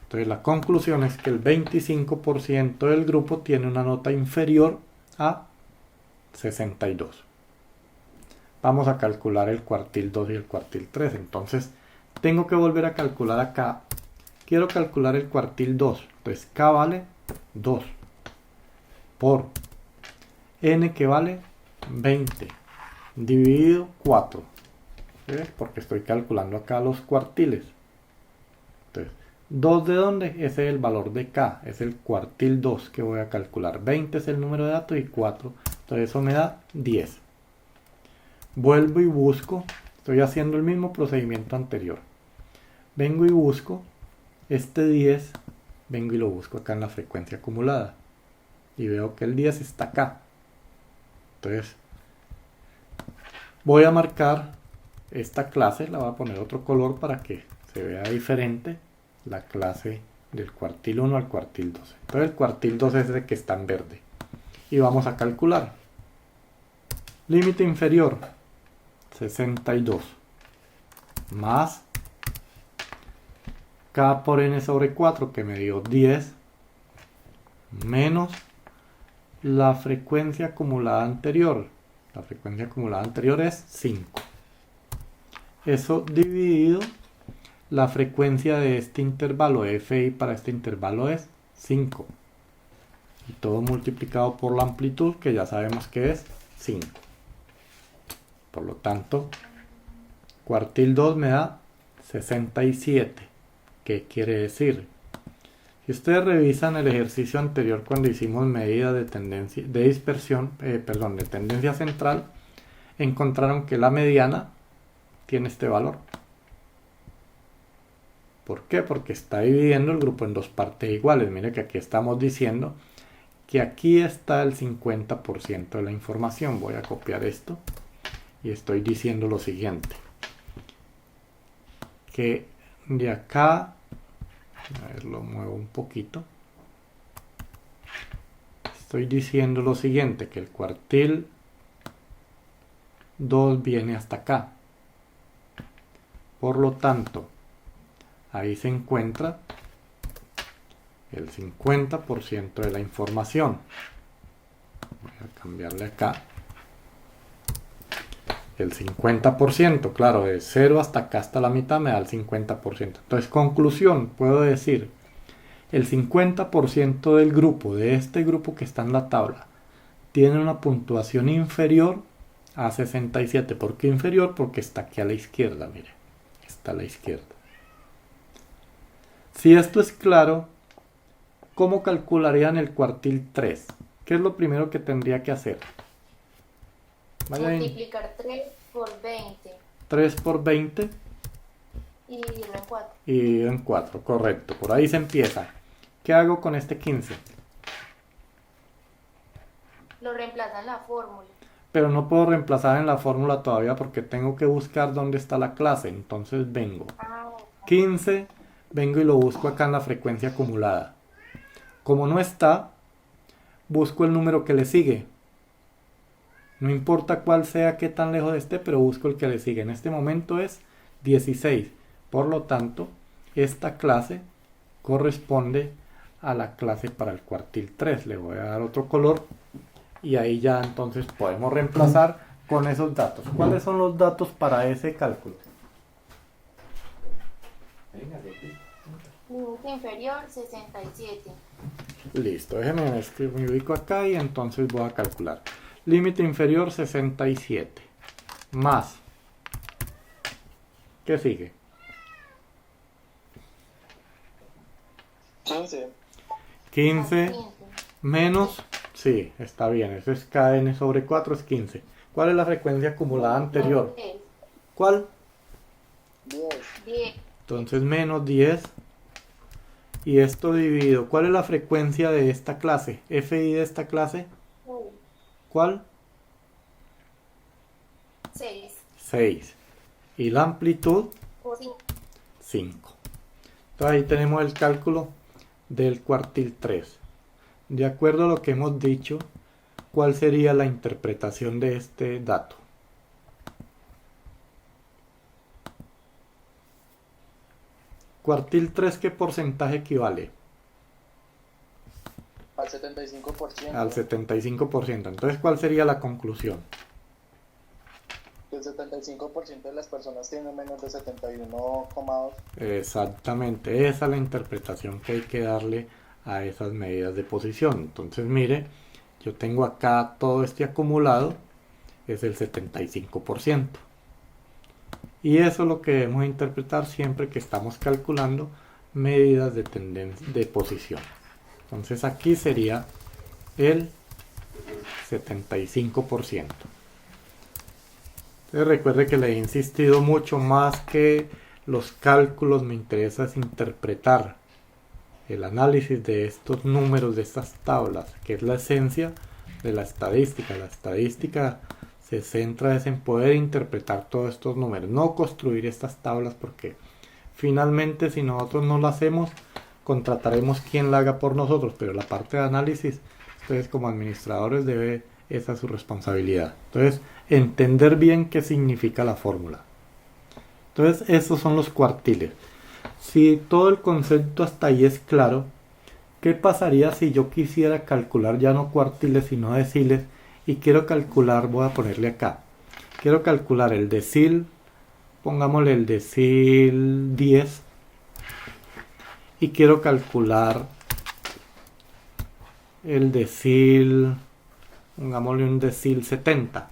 Speaker 2: Entonces la conclusión es que el 25% del grupo tiene una nota inferior a 62. Vamos a calcular el cuartil 2 y el cuartil 3. Entonces tengo que volver a calcular acá. Quiero calcular el cuartil 2. Entonces K vale 2 por N que vale 20 dividido 4. ¿Sí? Porque estoy calculando acá los cuartiles. Entonces, ¿2 de dónde? Ese es el valor de K. Es el cuartil 2 que voy a calcular. 20 es el número de datos y 4. Entonces eso me da 10. Vuelvo y busco. Estoy haciendo el mismo procedimiento anterior. Vengo y busco este 10. Vengo y lo busco acá en la frecuencia acumulada. Y veo que el 10 está acá. Entonces, voy a marcar esta clase, la voy a poner otro color para que se vea diferente la clase del cuartil 1 al cuartil 2. Entonces el cuartil 2 es el que está en verde. Y vamos a calcular. Límite inferior, 62. Más K por N sobre 4 que me dio 10 menos la frecuencia acumulada anterior. La frecuencia acumulada anterior es 5. Eso dividido la frecuencia de este intervalo FI para este intervalo es 5. Y todo multiplicado por la amplitud que ya sabemos que es 5. Por lo tanto, cuartil 2 me da 67. ¿Qué quiere decir? Si ustedes revisan el ejercicio anterior cuando hicimos medida de tendencia de dispersión, de tendencia central, encontraron que la mediana tiene este valor. ¿Por qué? Porque está dividiendo el grupo en dos partes iguales. Mire que aquí estamos diciendo que aquí está el 50% de la información. Voy a copiar esto y estoy diciendo lo siguiente. Que de acá, a ver, lo muevo un poquito. Estoy diciendo lo siguiente, que el cuartil 2 viene hasta acá. Por lo tanto, ahí se encuentra el 50% de la información. Voy a cambiarle acá. El 50%, claro, de 0 hasta acá, hasta la mitad, me da el 50%. Entonces, conclusión, puedo decir, el 50% del grupo, de este grupo que está en la tabla, tiene una puntuación inferior a 67. ¿Por qué inferior? Porque está aquí a la izquierda, mire. Está a la izquierda. Si esto es claro, ¿cómo calcularían el cuartil 3? ¿Qué es lo primero que tendría que hacer?
Speaker 4: Multiplicar 3 por 20.
Speaker 2: 3 por 20.
Speaker 4: Y dividirlo en 4.
Speaker 2: Y dividido en 4, correcto. Por ahí se empieza. ¿Qué hago con este 15?
Speaker 4: Lo reemplaza en la fórmula.
Speaker 2: Pero no puedo reemplazar en la fórmula todavía porque tengo que buscar dónde está la clase. Entonces vengo. 15, vengo y lo busco acá en la frecuencia acumulada. Como no está, busco el número que le sigue. No importa cuál sea, qué tan lejos esté, pero busco el que le sigue. En este momento es 16. Por lo tanto, esta clase corresponde a la clase para el cuartil 3. Le voy a dar otro color y ahí ya entonces podemos reemplazar con esos datos. ¿Cuáles son los datos para ese cálculo?
Speaker 4: Límite inferior 67.
Speaker 2: Listo, déjenme me ubico acá y entonces voy a calcular. Límite inferior 67. Más. ¿Qué sigue? 15 menos. Sí, está bien. Eso es KN sobre 4 es 15. ¿Cuál es la frecuencia acumulada anterior?
Speaker 4: 10.
Speaker 2: ¿Cuál?
Speaker 4: 10.
Speaker 2: Entonces menos 10. Y esto dividido. ¿Cuál es la frecuencia de esta clase? FI de esta clase. ¿Cuál?
Speaker 4: 6.
Speaker 2: 6. Y la amplitud, 5. Entonces ahí tenemos el cálculo del cuartil 3. De acuerdo a lo que hemos dicho, ¿cuál sería la interpretación de este dato? Cuartil 3, ¿qué porcentaje equivale?
Speaker 5: Al 75%.
Speaker 2: Al 75%. Entonces, ¿cuál sería la conclusión?
Speaker 5: El 75% de las personas tienen menos de 71,2.
Speaker 2: Exactamente, esa es la interpretación que hay que darle a esas medidas de posición. Entonces, mire, yo tengo acá todo este acumulado, es el 75%. Y eso es lo que debemos interpretar siempre que estamos calculando medidas de tendencia de posición. Entonces aquí sería el 75%. Entonces recuerde que le he insistido mucho, más que los cálculos me interesa es interpretar el análisis de estos números, de estas tablas, que es la esencia de la estadística. La estadística se centra en poder interpretar todos estos números, no construir estas tablas, porque finalmente si nosotros no lo hacemos, contrataremos quien la haga por nosotros, pero la parte de análisis, ustedes como administradores esa es su responsabilidad. Entonces, entender bien qué significa la fórmula. Entonces, esos son los cuartiles. Si todo el concepto hasta ahí es claro, ¿qué pasaría si yo quisiera calcular ya no cuartiles sino deciles y quiero calcular, voy a ponerle acá, quiero calcular el decil, pongámosle el decil 10 y quiero calcular el decil, pongámosle un decil 70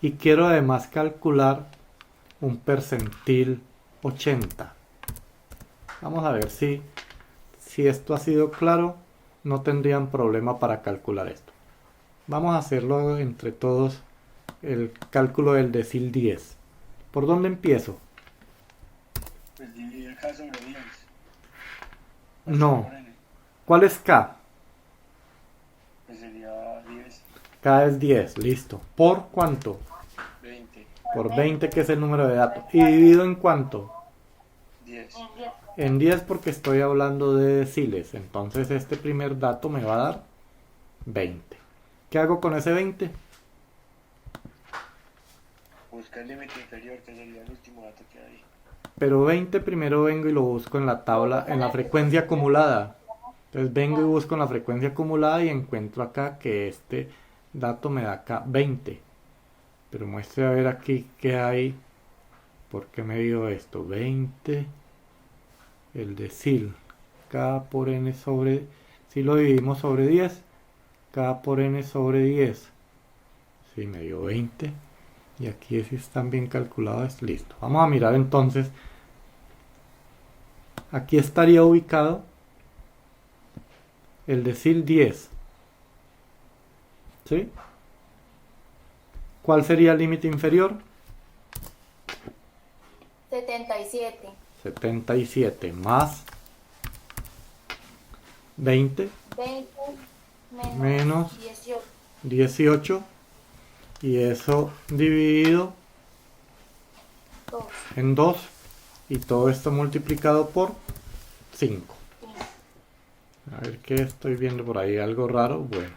Speaker 2: y quiero además calcular un percentil 80. Vamos a ver si esto ha sido claro. No tendrían problema para calcular esto. Vamos a hacerlo entre todos el cálculo del decil 10. ¿Por dónde empiezo?
Speaker 6: Pues dividir K sobre 10.
Speaker 2: No. ¿Cuál es K?
Speaker 6: Pues sería 10.
Speaker 2: K es 10, listo. ¿Por cuánto?
Speaker 6: 20.
Speaker 2: Por 20, que es el número de datos. ¿Y dividido en cuánto?
Speaker 6: 10.
Speaker 2: En 10 porque estoy hablando de deciles. Entonces este primer dato me va a dar 20. ¿Qué hago con ese 20?
Speaker 6: Busca el límite inferior, que sería el último dato que hay.
Speaker 2: Pero 20 primero vengo y lo busco en la tabla, en la frecuencia acumulada. Entonces vengo y busco en la frecuencia acumulada y encuentro acá que este dato me da acá 20. Pero muestre a ver aquí qué hay. ¿Por qué me dio esto? 20. El decil. K por n sobre... Si lo dividimos sobre 10. K por n sobre 10. Sí, me dio 20. Y aquí si están bien calculados, listo. Vamos a mirar entonces. Aquí estaría ubicado el decil 10. ¿Sí? ¿Cuál sería el límite inferior?
Speaker 4: 77.
Speaker 2: 77 más 20
Speaker 4: 20
Speaker 2: menos
Speaker 4: 18.
Speaker 2: 18 y eso dividido
Speaker 4: 2.
Speaker 2: en 2 y todo esto multiplicado por 5. A ver qué estoy viendo por ahí, algo raro. Bueno,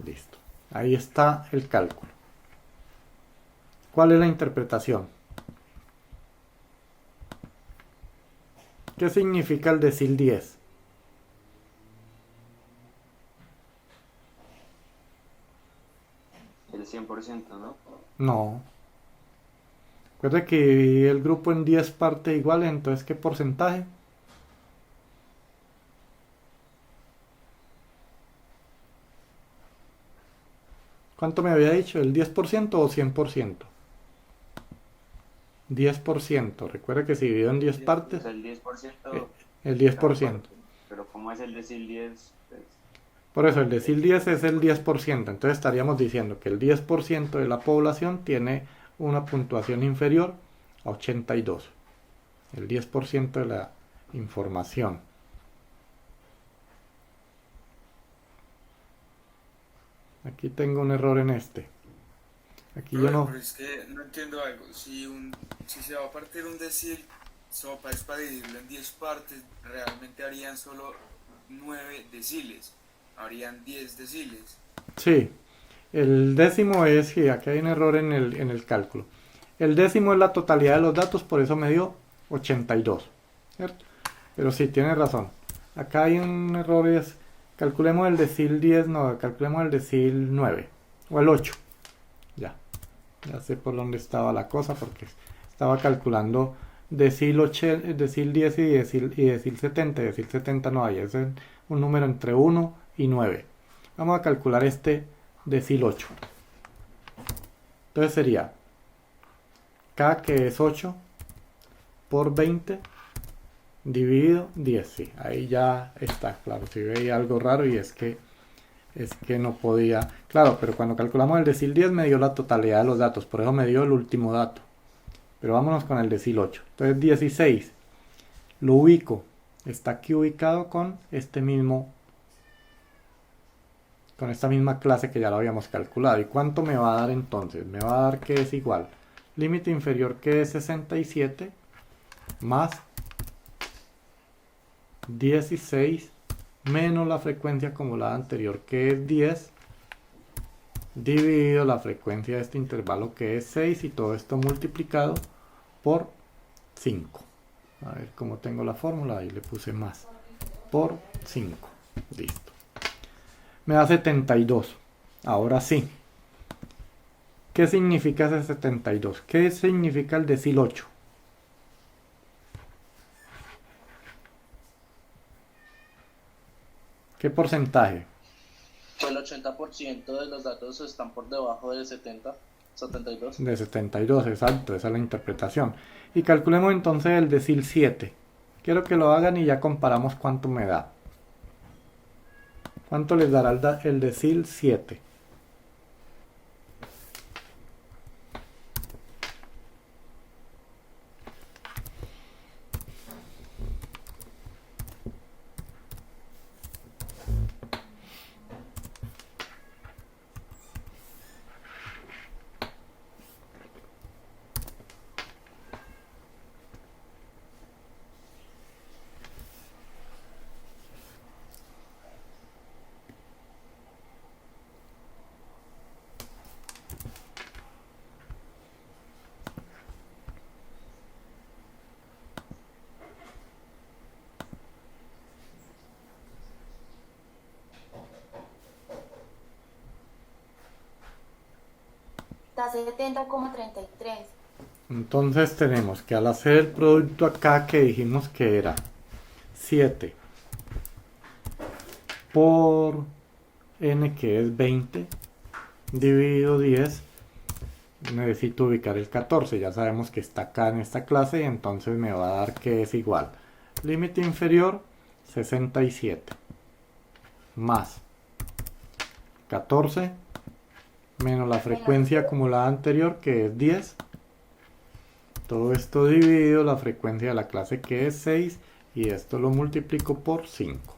Speaker 2: listo. Ahí está el cálculo. ¿Cuál es la interpretación? ¿Qué significa el decil 10?
Speaker 7: El 100%, ¿no?
Speaker 2: No. Recuerda que dividí el grupo en 10 partes iguales, entonces ¿qué porcentaje? ¿Cuánto me había dicho? ¿El 10% o 100%? 10%. Recuerda que si divido en 10 partes,
Speaker 7: O sea, el 10%.
Speaker 2: el 10%.
Speaker 7: Pero como es el decil 10, pues,
Speaker 2: Por eso el decil 10 es el 10%. Entonces estaríamos diciendo que el 10% de la población tiene una puntuación inferior a 82. El 10% de la información. Aquí tengo un error en este. Aquí yo no...
Speaker 8: Pero es que no entiendo algo. Si se va a partir un decil, sopa es para dividirlo en 10 partes, realmente harían solo 9 deciles. Habrían 10 deciles.
Speaker 2: Sí. El décimo es, sí, aquí hay un error en el cálculo. El décimo es la totalidad de los datos, por eso me dio 82. ¿Cierto? Pero sí, tiene razón. Acá hay un error, es... Calculemos el decil 10, no, calculemos el decil 9. O el 8. Ya. Ya sé por dónde estaba la cosa, porque estaba calculando decil 10 y decil 70. Decil 70 no hay, es un número entre 1 y 9. Vamos a calcular este decil 8. Entonces sería K, que es 8, por 20 dividido 10. Sí, ahí ya está, claro. Si veía algo raro y es que no podía. Claro, pero cuando calculamos el decil 10 me dio la totalidad de los datos, por eso me dio el último dato. Pero vámonos con el decil 8. Entonces 16 lo ubico, está aquí ubicado con este mismo, con esta misma clase que ya lo habíamos calculado. ¿Y cuánto me va a dar entonces? Me va a dar que es igual límite inferior, que es 67, más 16 menos la frecuencia acumulada anterior, que es 10, dividido la frecuencia de este intervalo que es 6 y todo esto multiplicado por 5. A ver cómo tengo la fórmula, ahí le puse más. Por 5. Listo. Me da 72. Ahora sí. ¿Qué significa ese 72? ¿Qué significa el decil 8? ¿Qué porcentaje?
Speaker 5: Que el 80% de los datos están por debajo de 72.
Speaker 2: De 72, exacto, esa es la interpretación. Y calculemos entonces el decil 7. Quiero que lo hagan y ya comparamos cuánto me da. ¿Cuánto les dará el decil 7?
Speaker 4: Da 70,33.
Speaker 2: Entonces tenemos que al hacer el producto acá que dijimos que era 7 por n que es 20 dividido 10, necesito ubicar el 14, ya sabemos que está acá en esta clase y entonces me va a dar que es igual límite inferior 67 más 14 menos la frecuencia acumulada anterior que es 10, todo esto dividido la frecuencia de la clase que es 6 y esto lo multiplico por 5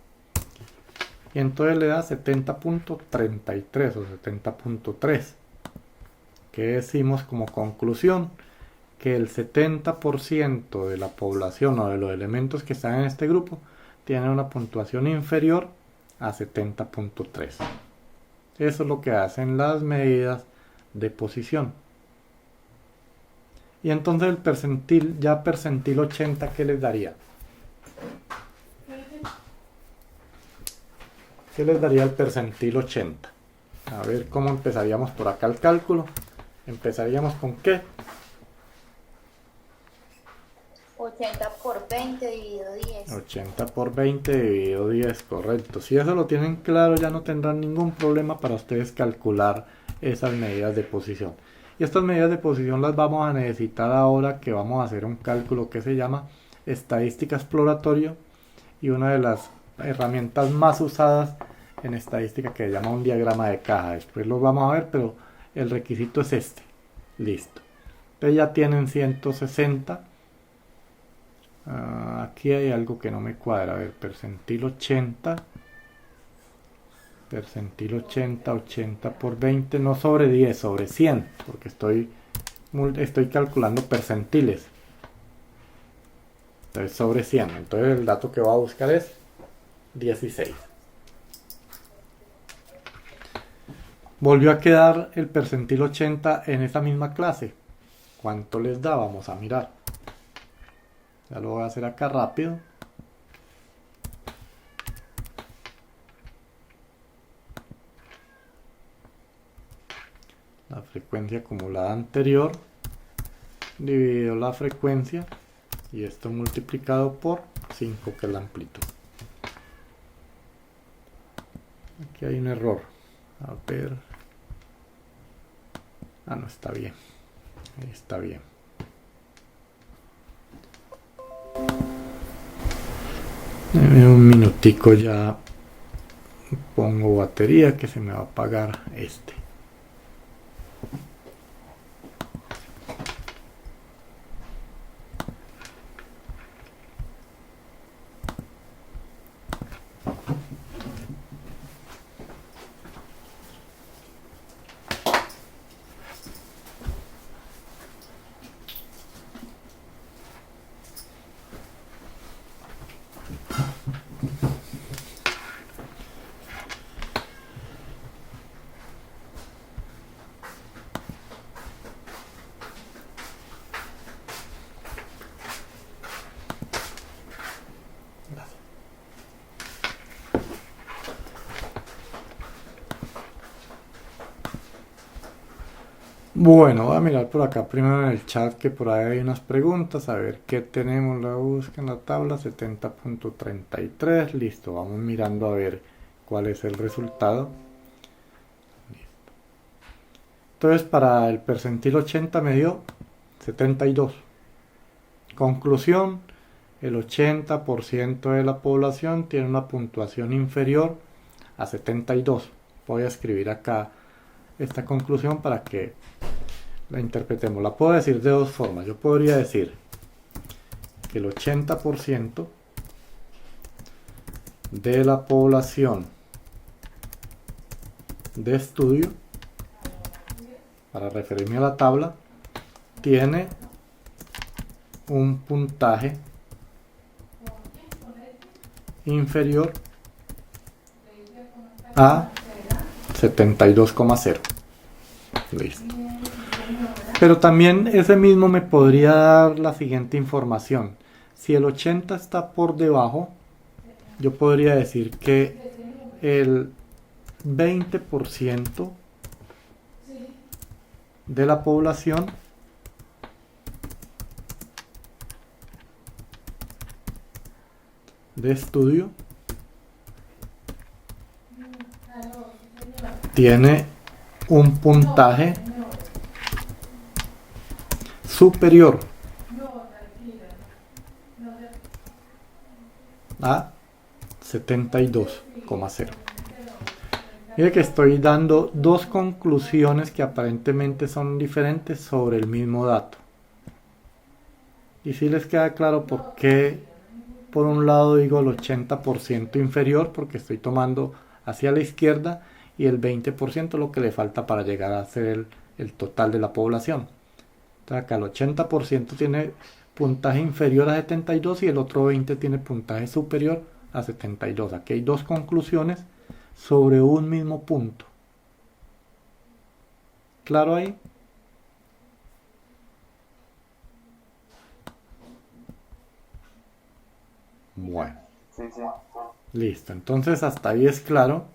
Speaker 2: y entonces le da 70.33 o 70.3. ¿Qué decimos como conclusión? Que el 70% de la población o de los elementos que están en este grupo tienen una puntuación inferior a 70.3. Eso es lo que hacen las medidas de posición. Y entonces el percentil, ya percentil 80, ¿qué les daría? ¿Qué les daría el percentil 80? A ver cómo empezaríamos por acá el cálculo. ¿Empezaríamos con qué?
Speaker 4: 80 por 20 dividido 10.
Speaker 2: 80 por 20 dividido 10, correcto. Si eso lo tienen claro, ya no tendrán ningún problema para ustedes calcular esas medidas de posición. Y estas medidas de posición las vamos a necesitar ahora que vamos a hacer un cálculo que se llama estadística exploratoria y una de las herramientas más usadas en estadística que se llama un diagrama de caja. Después lo vamos a ver, pero el requisito es este. Listo. Entonces ya tienen 160. Aquí hay algo que no me cuadra. A ver, percentil 80. Percentil 80, 80 por 20, no sobre 10, sobre 100, porque estoy calculando percentiles. Entonces sobre 100. Entonces el dato que voy a buscar es 16. Volvió a quedar el percentil 80 en esa misma clase. ¿Cuánto les da? Vamos a mirar. Ya lo voy a hacer acá rápido. La frecuencia acumulada anterior dividido la frecuencia y esto multiplicado por 5, que es la amplitud. Aquí hay un error. A ver. No está bien. Ahí está bien. Deme un minutico, ya pongo batería que se me va a apagar este. Bueno, voy a mirar por acá primero en el chat que por ahí hay unas preguntas, a ver qué tenemos, la busca en la tabla 70.33, listo, vamos mirando a ver cuál es el resultado. Listo. Entonces para el percentil 80 me dio 72. Conclusión, el 80% de la población tiene una puntuación inferior a 72. Voy a escribir acá esta conclusión para que la interpretemos. La puedo decir de dos formas. Yo podría decir que el 80% de la población de estudio, para referirme a la tabla, tiene un puntaje inferior a 72,0. Listo. Pero también ese mismo me podría dar la siguiente información. Si el 80 está por debajo, yo podría decir que el 20% de la población de estudio tiene un puntaje superior a 72,0. Mire que estoy dando dos conclusiones que aparentemente son diferentes sobre el mismo dato. Y si les queda claro por qué por un lado digo el 80% inferior, porque estoy tomando hacia la izquierda, y el 20% lo que le falta para llegar a ser el total de la población. Entonces acá el 80% tiene puntaje inferior a 72 y el otro 20% tiene puntaje superior a 72. Aquí hay dos conclusiones sobre un mismo punto. ¿Claro ahí? Bueno.
Speaker 7: Sí, sí.
Speaker 2: Listo. Entonces hasta ahí es claro.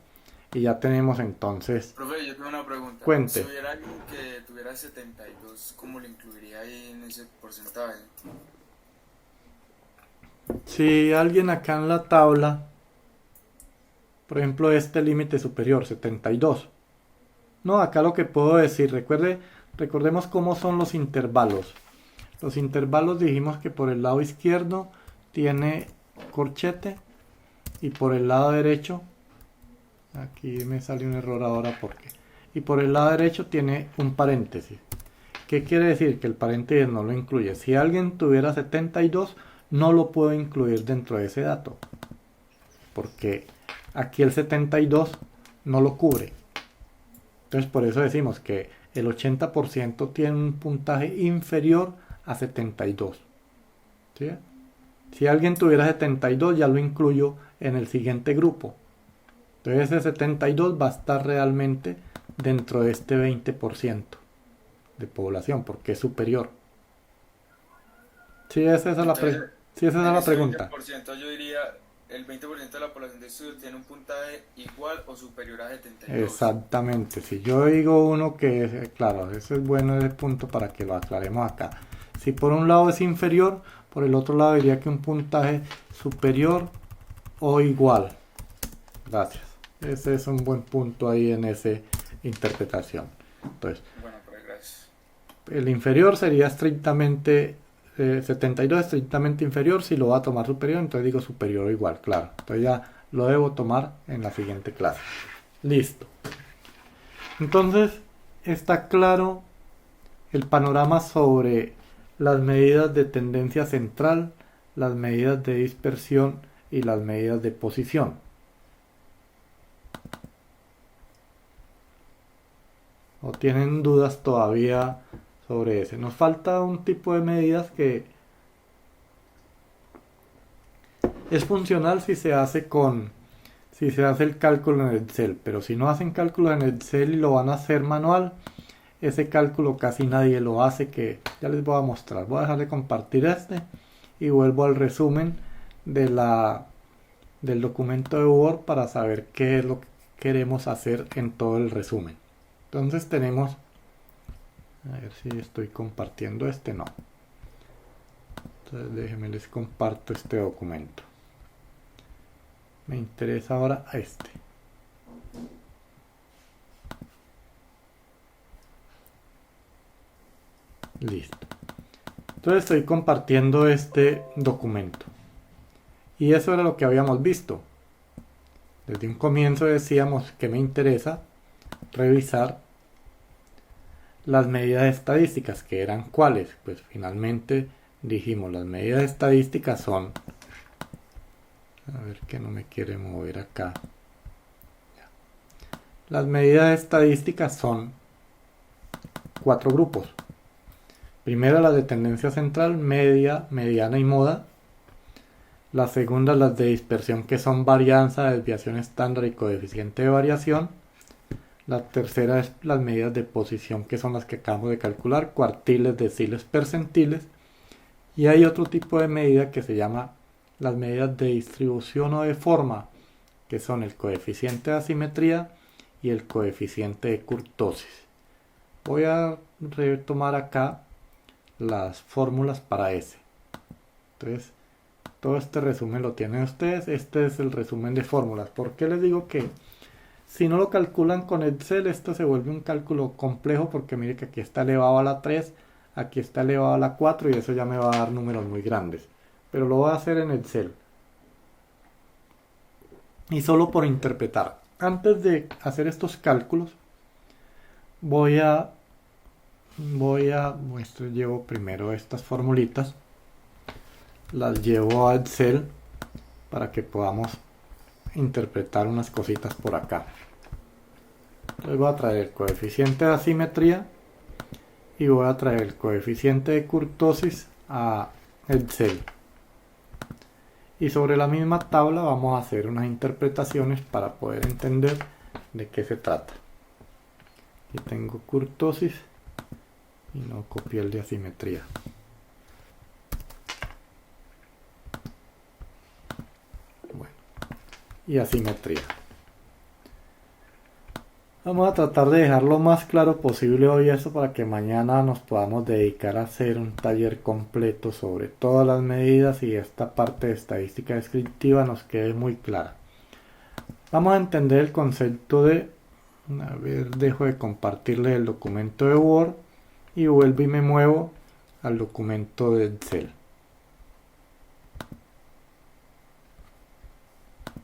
Speaker 2: Y ya tenemos entonces...
Speaker 8: Profe, yo tengo una pregunta.
Speaker 2: Cuente.
Speaker 8: Si hubiera alguien que tuviera 72, ¿cómo lo incluiría ahí en ese porcentaje?
Speaker 2: Si alguien acá en la tabla, por ejemplo, este límite superior, 72. No, acá lo que puedo decir, recordemos cómo son los intervalos. Los intervalos dijimos que por el lado izquierdo tiene corchete y por el lado derecho, aquí me sale un error ahora porque, y por el lado derecho tiene un paréntesis. ¿Qué quiere decir? Que el paréntesis no lo incluye. Si alguien tuviera 72, no lo puedo incluir dentro de ese dato, porque aquí el 72 no lo cubre. Entonces por eso decimos que el 80% tiene un puntaje inferior a 72. ¿Sí? Si alguien tuviera 72, ya lo incluyo en el siguiente grupo. Entonces ese 72 va a estar realmente dentro de este 20% de población, porque es superior. Sí, esa es la pregunta.
Speaker 8: 20%, yo diría, el 20% de la población de estudio tiene un puntaje igual o superior a 72.
Speaker 2: Exactamente. Si yo digo uno que es, claro, eso es bueno ese punto para que lo aclaremos acá. Si por un lado es inferior, por el otro lado diría que un puntaje superior o igual. Gracias. Ese es un buen punto ahí en esa interpretación. Entonces,
Speaker 8: Bueno, pues gracias.
Speaker 2: el inferior sería estrictamente 72 estrictamente inferior. Si lo va a tomar superior, entonces digo superior o igual, claro. Entonces ya lo debo tomar en la siguiente clase. Listo. Entonces está claro el panorama sobre las medidas de tendencia central, las medidas de dispersión y las medidas de posición. ¿O tienen dudas todavía sobre ese? Nos falta un tipo de medidas que es funcional si se hace el cálculo en Excel, pero si no hacen cálculo en Excel y lo van a hacer manual, ese cálculo casi nadie lo hace, que ya les voy a mostrar. Voy a dejar de compartir y vuelvo al resumen del documento de Word para saber qué es lo que queremos hacer en todo el resumen. Entonces tenemos, a ver si estoy compartiendo no. Entonces déjenme les comparto este documento. Me interesa ahora este. Listo. Entonces estoy compartiendo este documento. Y eso era lo que habíamos visto. Desde un comienzo decíamos que me interesa revisar las medidas estadísticas, que eran cuáles. Pues finalmente dijimos, las medidas estadísticas son, a ver que no me quiere mover acá. Las medidas estadísticas son 4 grupos. Primero las de tendencia central, media, mediana y moda. La segunda las de dispersión, que son varianza, desviación estándar y coeficiente de variación. La tercera es las medidas de posición, que son las que acabamos de calcular, cuartiles, deciles, percentiles. Y hay otro tipo de medida que se llama las medidas de distribución o de forma, que son el coeficiente de asimetría y el coeficiente de kurtosis. Voy a retomar acá las fórmulas para ese. Entonces, todo este resumen lo tienen ustedes. Este es el resumen de fórmulas. ¿Por qué les digo que si no lo calculan con Excel, esto se vuelve un cálculo complejo? Porque mire que aquí está elevado a la 3, aquí está elevado a la 4 y eso ya me va a dar números muy grandes. Pero lo voy a hacer en Excel. Y solo por interpretar. Antes de hacer estos cálculos, llevo primero estas formulitas, las llevo a Excel para que podamos interpretar unas cositas por acá. Entonces voy a traer el coeficiente de asimetría y voy a traer el coeficiente de kurtosis a Excel. Y sobre la misma tabla vamos a hacer unas interpretaciones para poder entender de qué se trata. Aquí tengo kurtosis y no copié el de asimetría. Bueno, y asimetría. Vamos a tratar de dejar lo más claro posible hoy eso para que mañana nos podamos dedicar a hacer un taller completo sobre todas las medidas y esta parte de estadística descriptiva nos quede muy clara. Vamos a entender el concepto de, a ver, dejo de compartirles el documento de Word y vuelvo y me muevo al documento de Excel.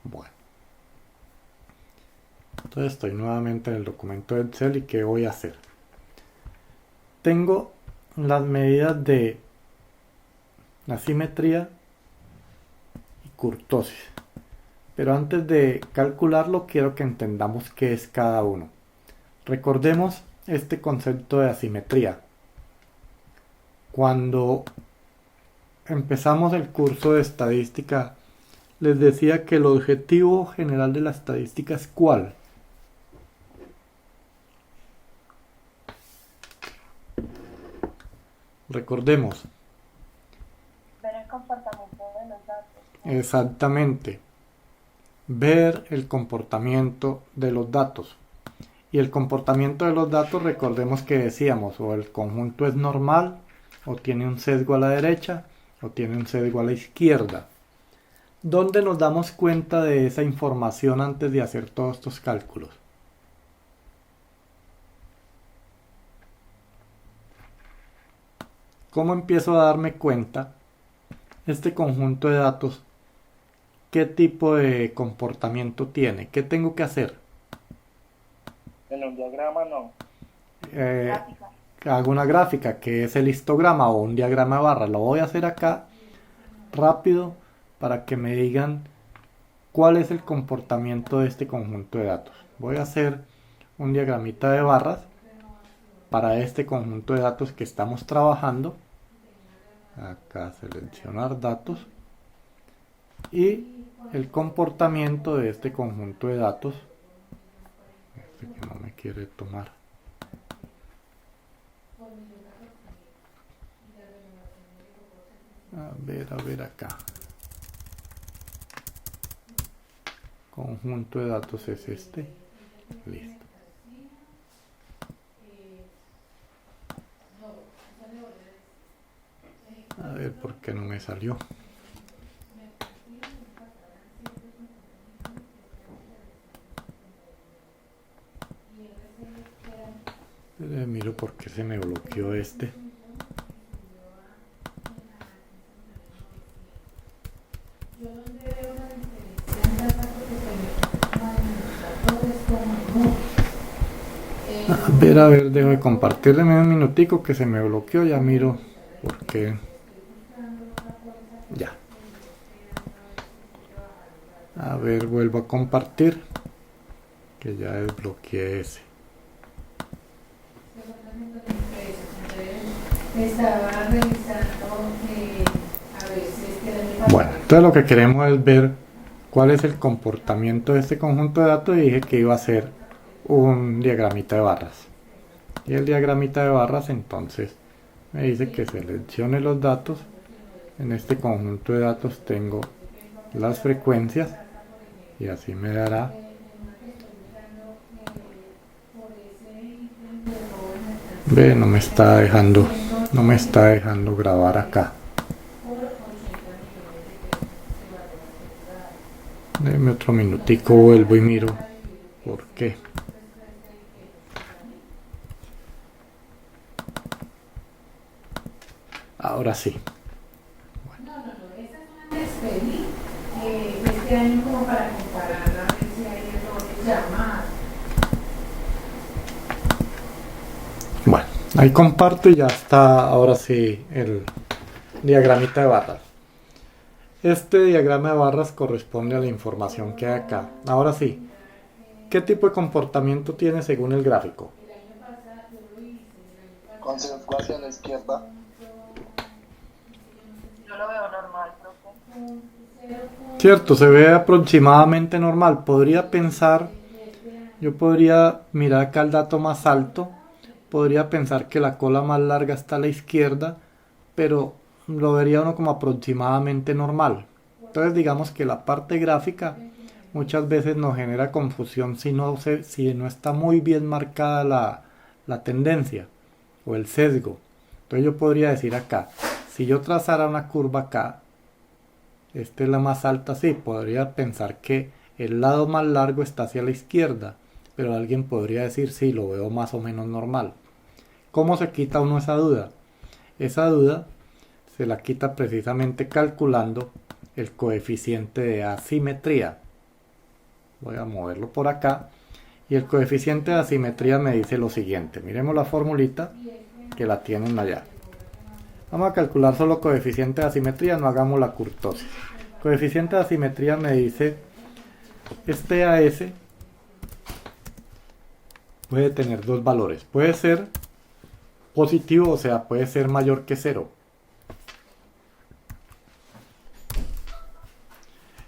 Speaker 2: Bueno. Entonces estoy nuevamente en el documento de Excel y ¿qué voy a hacer? Tengo las medidas de asimetría y kurtosis. Pero antes de calcularlo quiero que entendamos qué es cada uno. Recordemos este concepto de asimetría. Cuando empezamos el curso de estadística les decía que el objetivo general de la estadística es ¿cuál? Recordemos.
Speaker 4: Ver el comportamiento de los datos.
Speaker 2: Exactamente. Ver el comportamiento de los datos. Y el comportamiento de los datos, recordemos que decíamos, o el conjunto es normal, o tiene un sesgo a la derecha, o tiene un sesgo a la izquierda. ¿Dónde nos damos cuenta de esa información antes de hacer todos estos cálculos? ¿Cómo empiezo a darme cuenta este conjunto de datos? ¿Qué tipo de comportamiento tiene? ¿Qué tengo que hacer?
Speaker 5: En un diagrama no.
Speaker 4: Gráfica.
Speaker 2: Hago una gráfica que es el histograma o un diagrama de barras. Lo voy a hacer acá rápido para que me digan cuál es el comportamiento de este conjunto de datos. Voy a hacer un diagramita de barras para este conjunto de datos que estamos trabajando. Acá seleccionar datos y el comportamiento de este conjunto de datos. Este que no me quiere tomar. A ver acá. conjunto de datos es este. Listo. A ver por qué no me salió. Miro por qué se me bloqueó este. A ver, dejo de compartirle un minutico que se me bloqueó, ya miro por qué. Ya. A ver, vuelvo a compartir, que ya desbloqueé ese.
Speaker 1: Estaba revisando a veces que
Speaker 2: Bueno, entonces lo que queremos es ver cuál es el comportamiento de este conjunto de datos y dije que iba a ser un diagramita de barras. Y el diagramita de barras entonces me dice que seleccione los datos. En este conjunto de datos tengo las frecuencias y así me dará ve, no me está dejando grabar acá. Deme otro minutico, vuelvo y miro por qué. Ahora sí.
Speaker 1: este año como para comparar a ver si hay errores llamados.
Speaker 2: Bueno, ahí comparto y ya está ahora sí el diagramita de barras. Este diagrama de barras corresponde a la información que hay acá. Ahora sí, ¿qué tipo de comportamiento tiene según el gráfico?
Speaker 5: Con sesgo hacia la izquierda.
Speaker 4: Yo lo veo normal, profe.
Speaker 2: Cierto, se ve aproximadamente normal. Podría pensar, yo podría mirar acá el dato más alto, podría pensar que la cola más larga está a la izquierda, pero lo vería uno como aproximadamente normal. Entonces digamos que la parte gráfica muchas veces nos genera confusión si no está muy bien marcada la tendencia o el sesgo. Entonces yo podría decir acá, si yo trazara una curva acá, esta es la más alta, sí, podría pensar que el lado más largo está hacia la izquierda, pero alguien podría decir, sí, lo veo más o menos normal. ¿Cómo se quita uno esa duda? Esa duda se la quita precisamente calculando el coeficiente de asimetría. Voy a moverlo por acá. Y el coeficiente de asimetría me dice lo siguiente. Miremos la formulita que la tienen allá. Vamos a calcular solo coeficiente de asimetría, no hagamos la kurtosis. Coeficiente de asimetría me dice, este AS puede tener dos valores. Puede ser positivo, o sea, puede ser mayor que 0.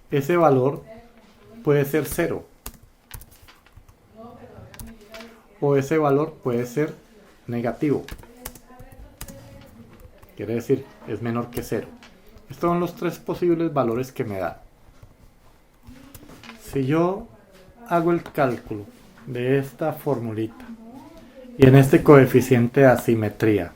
Speaker 2: Ese valor puede ser 0. O ese valor puede ser negativo. Quiere decir, es menor que 0. Estos son los tres posibles valores que me da. Si yo hago el cálculo de esta formulita y en este coeficiente de asimetría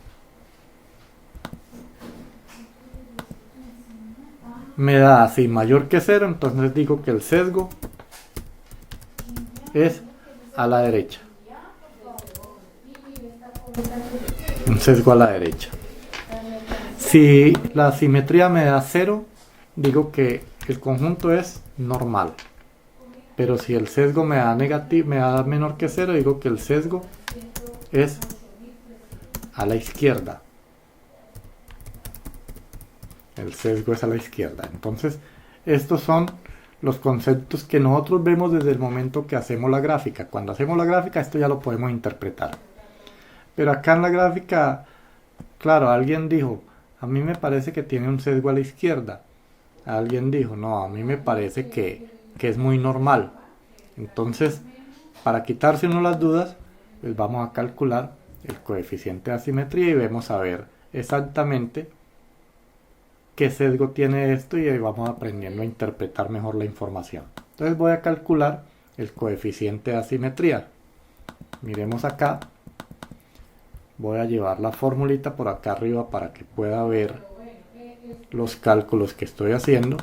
Speaker 2: me da así mayor que 0, entonces digo que el sesgo es a la derecha. Un sesgo a la derecha. Si la asimetría me da 0, digo que el conjunto es normal. Pero si el sesgo me da menor que 0, digo que el sesgo es a la izquierda. El sesgo es a la izquierda. Entonces, estos son los conceptos que nosotros vemos desde el momento que hacemos la gráfica. Cuando hacemos la gráfica, esto ya lo podemos interpretar. Pero acá en la gráfica, claro, alguien dijo, a mí me parece que tiene un sesgo a la izquierda. Alguien dijo, no, a mí me parece que es muy normal. Entonces, para quitarse uno las dudas, pues vamos a calcular el coeficiente de asimetría y vamos a ver exactamente qué sesgo tiene esto y vamos aprendiendo a interpretar mejor la información. Entonces voy a calcular el coeficiente de asimetría. Miremos acá. Voy a llevar la formulita por acá arriba para que pueda ver los cálculos que estoy haciendo.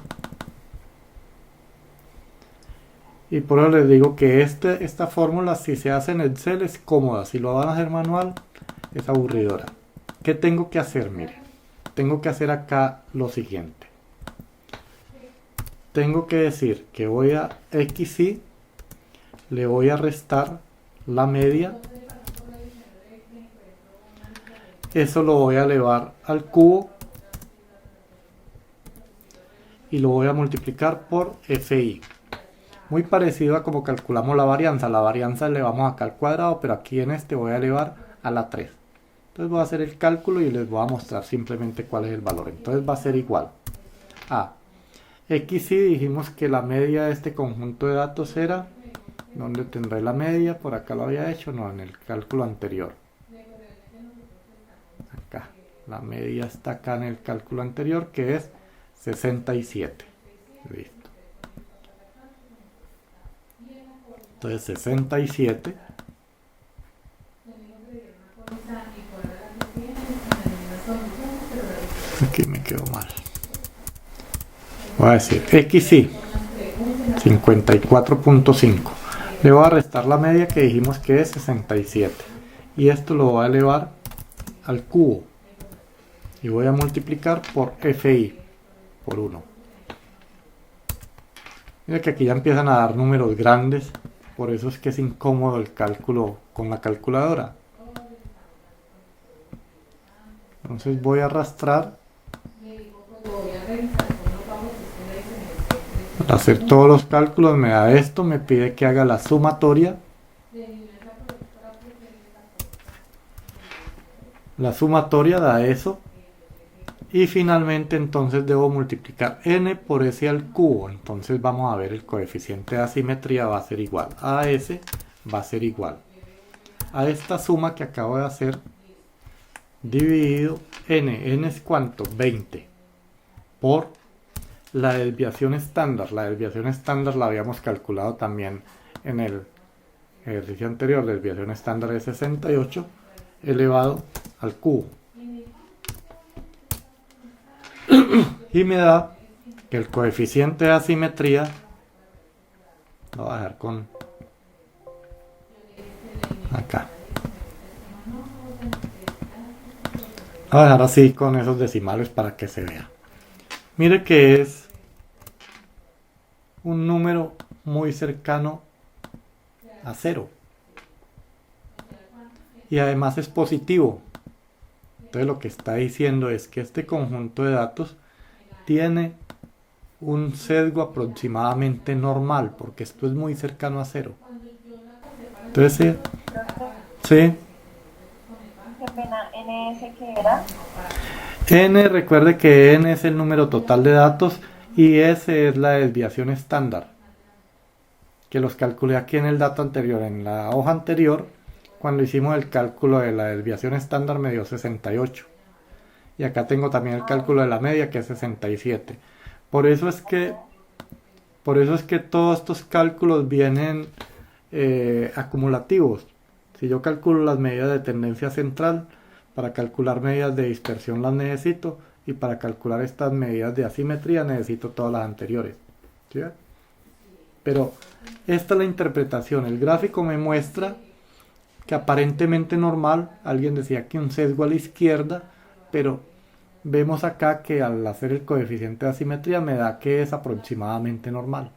Speaker 2: Y por eso les digo que esta fórmula, si se hace en Excel, es cómoda. Si lo van a hacer manual, es aburridora. ¿Qué tengo que hacer? Miren, tengo que hacer acá lo siguiente. Tengo que decir que voy a XY, le voy a restar la media. Eso lo voy a elevar al cubo y lo voy a multiplicar por FI. Muy parecido a como calculamos la varianza. La varianza elevamos acá al cuadrado, pero aquí en este voy a elevar a la 3. Entonces voy a hacer el cálculo y les voy a mostrar simplemente cuál es el valor. Entonces va a ser igual a XY. Dijimos que la media de este conjunto de datos era... ¿Dónde tendré la media? Por acá lo había hecho, no, en el cálculo anterior. Acá. La media está acá en el cálculo anterior, que es 67. Listo. Entonces 67. Aquí me quedó mal. Voy a decir XY 54.5. Le voy a restar la media que dijimos que es 67. Y esto lo voy a elevar al cubo. Y voy a multiplicar por FI, por 1. Mira que aquí ya empiezan a dar números grandes. Por eso es que es incómodo el cálculo con la calculadora. Entonces voy a arrastrar. Para hacer todos los cálculos me da esto, me pide que haga la sumatoria. La sumatoria da eso. Y finalmente entonces debo multiplicar n por s al cubo. Entonces vamos a ver el coeficiente de asimetría va a ser igual a s, va a ser igual a esta suma que acabo de hacer dividido n es ¿cuánto? 20 por la desviación estándar. La desviación estándar la habíamos calculado también en el ejercicio anterior. La desviación estándar es 68 elevado al cubo. Y me da que el coeficiente de asimetría, lo voy a dejar con acá, lo voy a dejar así con esos decimales para que se vea. Mire que es un número muy cercano a 0 y además es positivo. Entonces lo que está diciendo es que este conjunto de datos tiene un sesgo aproximadamente normal, porque esto es muy cercano a 0. Entonces, sí.
Speaker 4: Qué pena, NS que era.
Speaker 2: N, recuerde que N es el número total de datos y S es la desviación estándar, que los calculé aquí en el dato anterior, en la hoja anterior. Cuando hicimos el cálculo de la desviación estándar me dio 68. Y acá tengo también el cálculo de la media que es 67. Por eso es que todos estos cálculos vienen acumulativos. Si yo calculo las medidas de tendencia central, para calcular medidas de dispersión las necesito. Y para calcular estas medidas de asimetría necesito todas las anteriores. ¿Sí? Pero esta es la interpretación. El gráfico me muestra que aparentemente normal, alguien decía que un sesgo a la izquierda, pero vemos acá que al hacer el coeficiente de asimetría me da que es aproximadamente normal.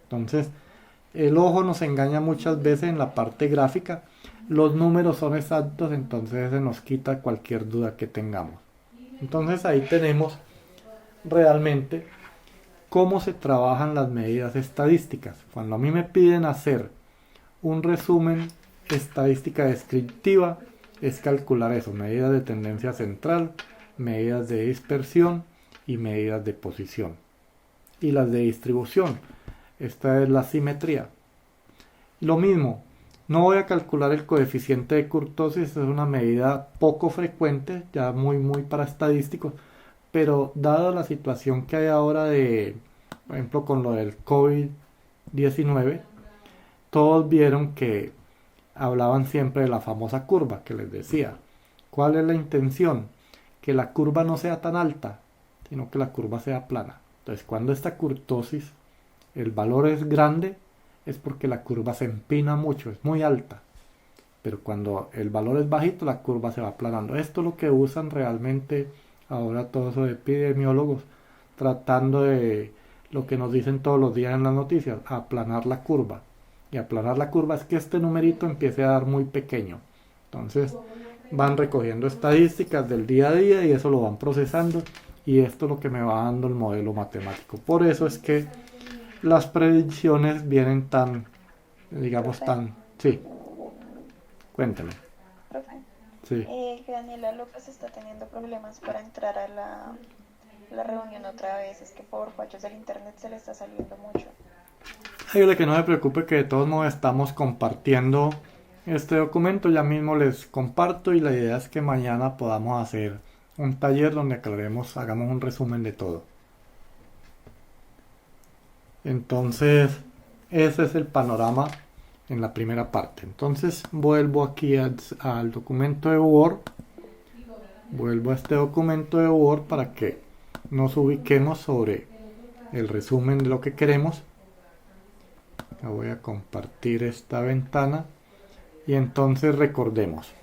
Speaker 2: Entonces, el ojo nos engaña muchas veces en la parte gráfica. Los números son exactos, entonces se nos quita cualquier duda que tengamos. Entonces ahí tenemos realmente cómo se trabajan las medidas estadísticas. Cuando a mí me piden hacer un resumen estadística descriptiva, es calcular eso: medidas de tendencia central, medidas de dispersión y medidas de posición. Y las de distribución, esta es la simetría. Lo mismo, no voy a calcular el coeficiente de kurtosis, es una medida poco frecuente, ya muy para estadísticos, pero dado la situación que hay ahora de por ejemplo con lo del COVID-19, todos vieron que hablaban siempre de la famosa curva que les decía. ¿Cuál es la intención? Que la curva no sea tan alta, sino que la curva sea plana. Entonces, cuando esta curtosis, el valor es grande, es porque la curva se empina mucho, es muy alta. Pero cuando el valor es bajito, la curva se va aplanando. Esto es lo que usan realmente ahora todos los epidemiólogos, tratando de lo que nos dicen todos los días en las noticias, aplanar la curva. Y aplanar la curva es que este numerito empiece a dar muy pequeño. Entonces van recogiendo estadísticas del día a día y eso lo van procesando, y esto es lo que me va dando el modelo matemático. Por eso es que las predicciones vienen tan, digamos, tan... Sí, cuéntame.
Speaker 9: Profe,
Speaker 2: Sí.
Speaker 9: que Daniela López está teniendo problemas para entrar a la reunión otra vez. Es que por fallos del internet se le está saliendo mucho.
Speaker 2: Ayúdale, que no se preocupe, que de todos modos estamos compartiendo este documento. Ya mismo les comparto, y la idea es que mañana podamos hacer un taller donde hagamos un resumen de todo. Entonces, ese es el panorama en la primera parte. Entonces, vuelvo aquí al documento de Word. Vuelvo a este documento de Word para que nos ubiquemos sobre el resumen de lo que queremos. Ya voy a compartir esta ventana, y entonces recordemos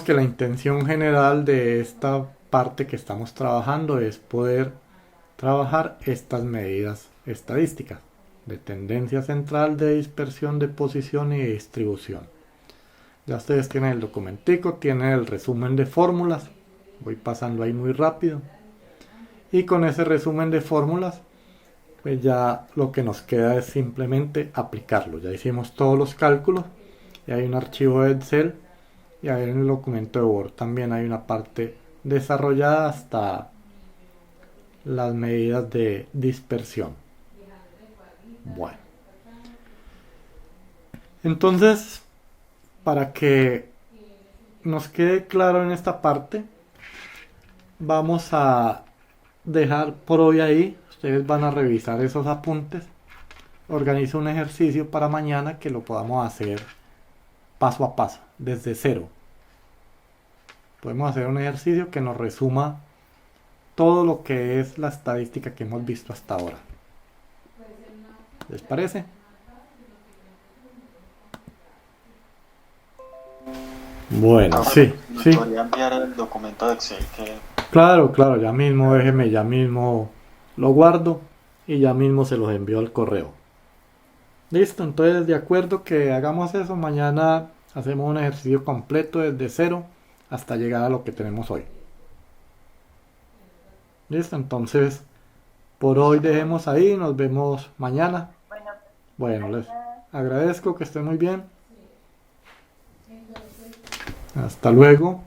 Speaker 2: que la intención general de esta parte que estamos trabajando es poder trabajar estas medidas estadísticas de tendencia central, de dispersión, de posición y de distribución. Ya ustedes tienen el documentico, tienen el resumen de fórmulas, voy pasando ahí muy rápido. Y con ese resumen de fórmulas, pues ya lo que nos queda es simplemente aplicarlo. Ya hicimos todos los cálculos, y hay un archivo de Excel, y ahí en el documento de Word también hay una parte desarrollada hasta las medidas de dispersión. Bueno, entonces, para que nos quede claro en esta parte, vamos a dejar por hoy ahí. Ustedes van a revisar esos apuntes. Organizo un ejercicio para mañana que lo podamos hacer paso a paso, desde cero. Podemos hacer un ejercicio que nos resuma todo lo que es la estadística que hemos visto hasta ahora. ¿Les parece? Bueno, sí, sí.
Speaker 6: ¿Podría enviar el documento de Excel que
Speaker 2: Claro, ya mismo, déjeme, ya mismo lo guardo y ya mismo se los envío al correo. Listo, entonces de acuerdo que hagamos eso. Mañana hacemos un ejercicio completo desde cero hasta llegar a lo que tenemos hoy. Listo, entonces por hoy dejemos ahí, nos vemos mañana. Bueno, les agradezco, que estén muy bien. Hasta luego.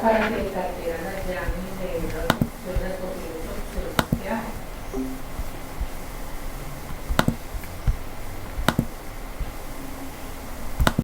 Speaker 1: Para que carteras allá, de otras cosas.